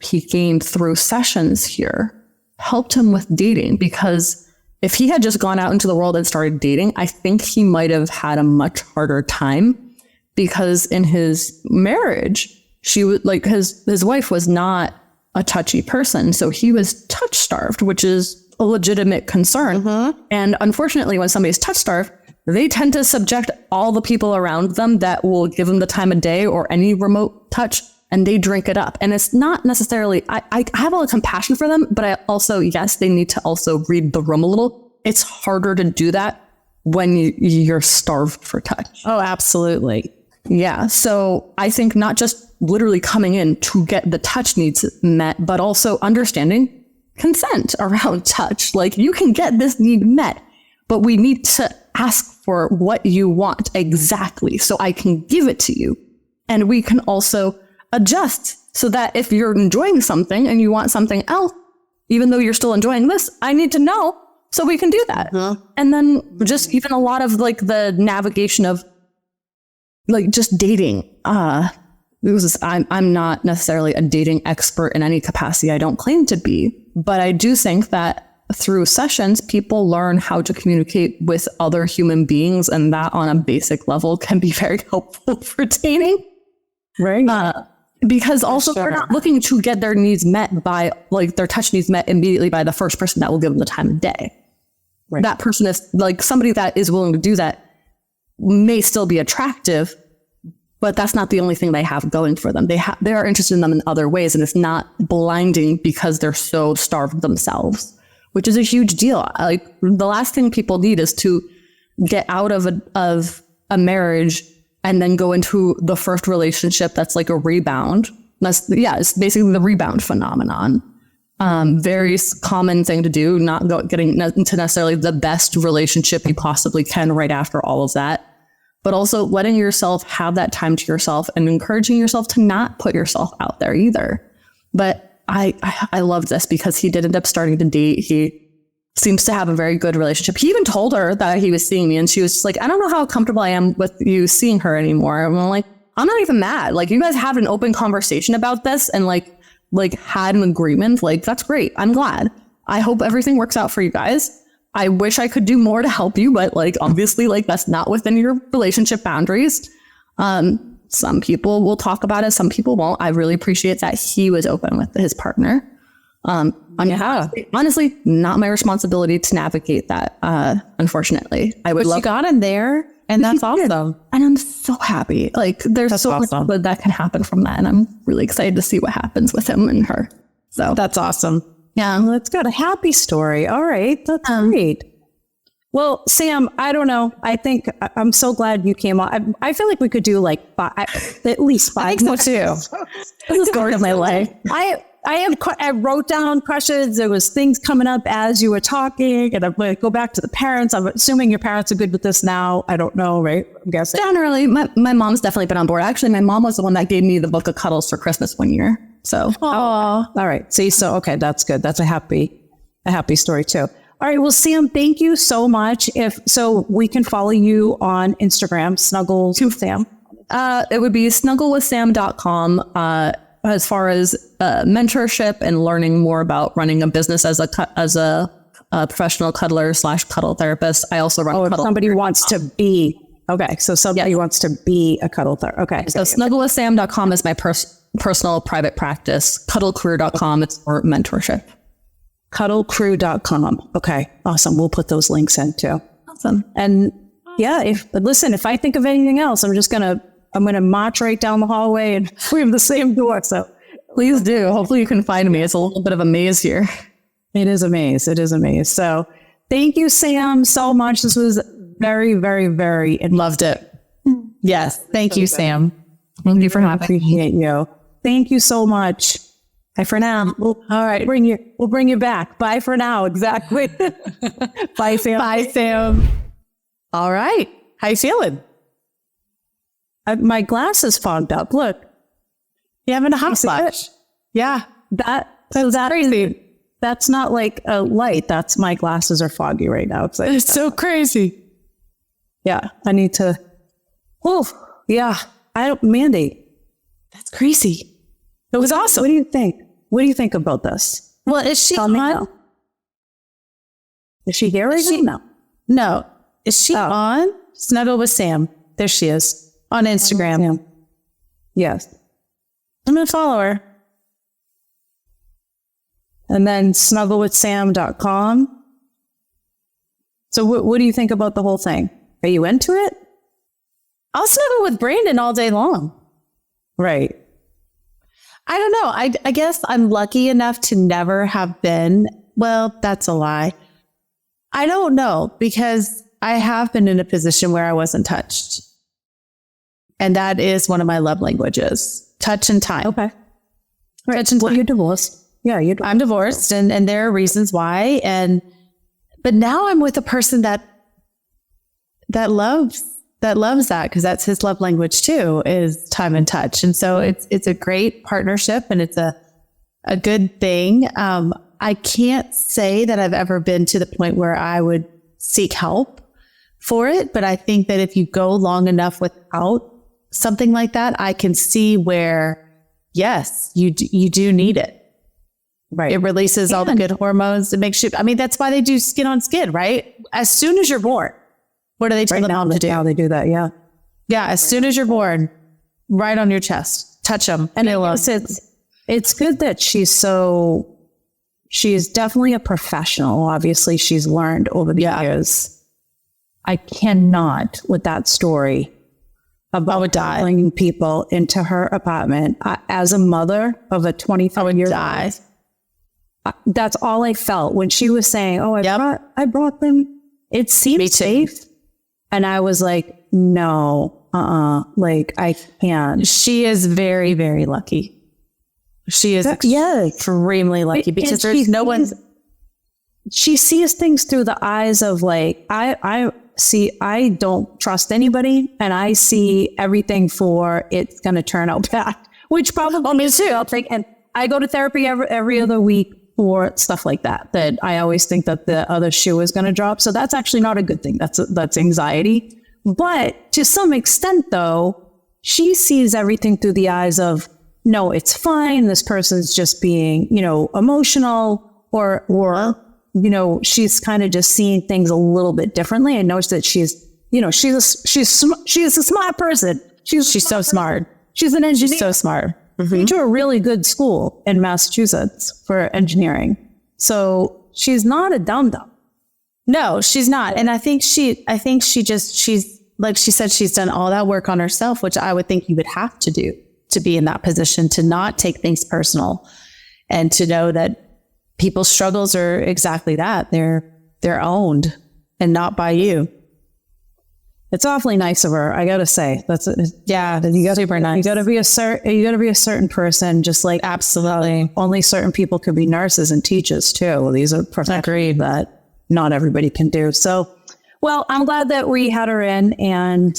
Speaker 3: he gained through sessions here helped him with dating, because if he had just gone out into the world and started dating, I think he might have had a much harder time, because in his marriage, she was his wife was not a touchy person. So he was touch starved, which is a legitimate concern. Mm-hmm. And unfortunately, when somebody's touch starved, they tend to subject all the people around them that will give them the time of day or any remote touch, and they drink it up. And it's not necessarily, I have a lot of compassion for them, but I also, yes, they need to also read the room a little. It's harder to do that when you're starved for touch.
Speaker 1: Oh, absolutely.
Speaker 3: Yeah. So I think not just literally coming in to get the touch needs met, but also understanding consent around touch. You can get this need met, but we need to ask for what you want exactly so I can give it to you. And we can also adjust so that if you're enjoying something and you want something else, even though you're still enjoying this, I need to know so we can do that. Uh-huh. And then just even a lot of the navigation of just dating. I'm not necessarily a dating expert in any capacity. I don't claim to be, but I do think that through sessions, people learn how to communicate with other human beings, and that on a basic level can be very helpful for dating.
Speaker 1: Right.
Speaker 3: Because also they're not looking to get their needs met by their touch needs met immediately by the first person that will give them the time of day. Right. That person is somebody that is willing to do that may still be attractive, but that's not the only thing they have going for them. They are interested in them in other ways, and it's not blinding because they're so starved themselves, which is a huge deal. The last thing people need is to get out of a marriage and then go into the first relationship that's a rebound. It's basically the rebound phenomenon. Very common thing to do, not getting into necessarily the best relationship you possibly can right after all of that, but also letting yourself have that time to yourself and encouraging yourself to not put yourself out there either. But I love this because he did end up starting to date. He seems to have a very good relationship. He even told her that he was seeing me, and she was just I don't know how comfortable I am with you seeing her anymore. And I'm I'm not even mad. You guys have an open conversation about this and had an agreement. That's great. I'm glad. I hope everything works out for you guys. I wish I could do more to help you, but obviously that's not within your relationship boundaries. Some people will talk about it. Some people won't. I really appreciate that he was open with his partner. Honestly, not my responsibility to navigate that. Unfortunately, I would love.
Speaker 2: You got him there, and that's awesome.
Speaker 3: And I'm so happy. There's so much good that can happen from that, and I'm really excited to see what happens with him and her. So
Speaker 1: that's awesome.
Speaker 3: Yeah,
Speaker 1: let's go to happy story. All right, that's great. Well, Sam, I don't know. I think I'm so glad you came on. I feel like we could do like at least 5.
Speaker 2: I think so too.
Speaker 1: This is part of my life. I wrote down questions. There was things coming up as you were talking, and I'm going to go back to the parents. I'm assuming your parents are good with this now. I don't know, right? I'm guessing.
Speaker 3: Generally, my mom's definitely been on board. Actually, my mom was the one that gave me the book of Cuddles for Christmas one year. So,
Speaker 1: all right. See, so okay, that's good. That's a happy story too. All right. Well, Sam, thank you so much. We can follow you on Instagram, Snuggles with Sam.
Speaker 3: It would be snugglewithsam.com. As far as mentorship and learning more about running a business as a professional cuddler / cuddle therapist. I also run.
Speaker 1: If somebody wants to be so somebody wants to be a cuddle therapist. Okay.
Speaker 3: So snugglewithsam.com is my personal private practice. Cuddlecareer.com is for mentorship.
Speaker 1: Cuddlecrew.com. Okay. Awesome. We'll put those links in too.
Speaker 3: Awesome.
Speaker 1: And yeah, if I think of anything else, I'm going to march right down the hallway, and we have the same door. So
Speaker 3: please do. Hopefully you can find me. It's a little bit of a maze here.
Speaker 1: It is a maze. So thank you, Sam, so much. This was very, very, very
Speaker 2: loved it. Yes. Thank you, Sam. Thank you for having me.
Speaker 1: Appreciate you. Thank you so much. Bye for now. All right. We'll bring you back. Bye for now. Exactly. Bye, Sam.
Speaker 2: Bye, Sam. All right. How you feeling?
Speaker 1: My glasses fogged up. Look.
Speaker 2: You having a hot flash? Yeah.
Speaker 1: That's crazy. That's not like a light. That's my glasses are foggy right now.
Speaker 2: It's so crazy.
Speaker 1: Yeah. I need to. Oh, yeah. Mandy.
Speaker 2: That's crazy. It was awesome.
Speaker 1: What do you think? What do you think about this?
Speaker 2: Well, is she on?
Speaker 1: Is she here right now?
Speaker 2: No. Is she on? Snuggle with Sam. There she is on Instagram.
Speaker 1: Yes.
Speaker 2: I'm going to follow her.
Speaker 1: And then snugglewithsam.com. So what do you think about the whole thing? Are you into it?
Speaker 2: I'll snuggle with Brandon all day long.
Speaker 1: Right.
Speaker 2: I don't know. I guess I'm lucky enough to never have been. Well, that's a lie. I don't know, because I have been in a position where I wasn't touched. And that is one of my love languages. Touch and time.
Speaker 1: Okay.
Speaker 2: Right. Touch and time.
Speaker 1: Well, you're divorced. Yeah,
Speaker 2: I'm divorced, and there are reasons why. But now I'm with a person that loves that, because that's his love language too, is time and touch. And so it's a great partnership, and it's a good thing. I can't say that I've ever been to the point where I would seek help for it, but I think that if you go long enough without something like that, I can see where, yes, you do need it.
Speaker 1: Right.
Speaker 2: It releases all the good hormones. It makes you, that's why they do skin on skin, right? As soon as you're born. What do they tell them to do?
Speaker 1: How they do that, yeah.
Speaker 2: Yeah, as soon as you're born, right on your chest, touch them.
Speaker 1: And it's good that she's definitely a professional. Obviously, she's learned over the years. I cannot, with that story about bringing people into her apartment, as a mother of a 25-year-old, that's all I felt when she was saying, I brought them. It seemed safe. And I was like, no, I can't.
Speaker 2: She is very, very lucky. She is extremely lucky, because there's no one.
Speaker 1: She sees things through the eyes of I don't trust anybody, and I see everything for it's going to turn out bad, which probably me too. And I go to therapy every other week for stuff like that I always think that the other shoe is going to drop. So that's actually not a good thing. That's anxiety. But to some extent, though, she sees everything through the eyes of, no, it's fine. This person's just being, emotional, or she's kind of just seeing things a little bit differently. I noticed that she's a smart person. She's so smart. She's an engineer.
Speaker 2: She's so smart.
Speaker 1: Mm-hmm. Went to a really good school in Massachusetts for engineering. So she's not a dum-dum.
Speaker 2: No, she's not. And I think she's like she said, she's done all that work on herself, which I would think you would have to do to be in that position, to not take things personal, and to know that people's struggles are exactly that. They're owned.
Speaker 1: and not by you. It's awfully nice of her, I gotta say.
Speaker 2: Super nice.
Speaker 1: You gotta be a certain person, just like
Speaker 2: Absolutely.
Speaker 1: only certain people could be nurses and teachers too. These are professions that not everybody can do. So, well, I'm glad that we had her in, and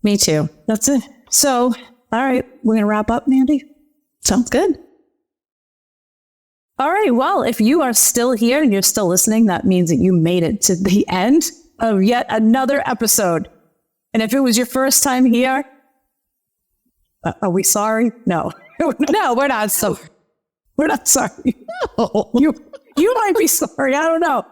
Speaker 2: Me too.
Speaker 1: that's it. So, all right, we're gonna wrap up, Mandy.
Speaker 2: Sounds good.
Speaker 1: All right. Well, if you are still here and you're still listening, that means that you made it to the end of yet another episode. And if it was your first time here, are we sorry? No.
Speaker 2: No, we're not. So
Speaker 1: We're not sorry. No. You might be sorry. I don't know.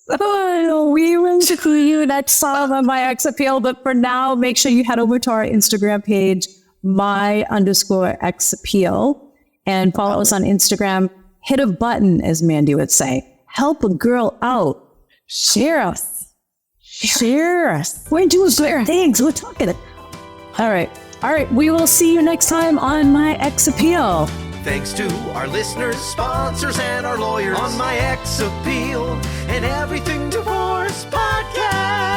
Speaker 1: So we will see you next time on My Ex Appeal. But for now, make sure you head over to our Instagram page, my_Ex Appeal, and follow us on Instagram. Hit a button, as Mandy would say. Help a girl out. Share us. Share us. We're doing good things. We're talking. All right. All right. We will see you next time on My Ex Appeal.
Speaker 4: Thanks to our listeners, sponsors, and our lawyers on My Ex Appeal and Everything Divorce Podcast.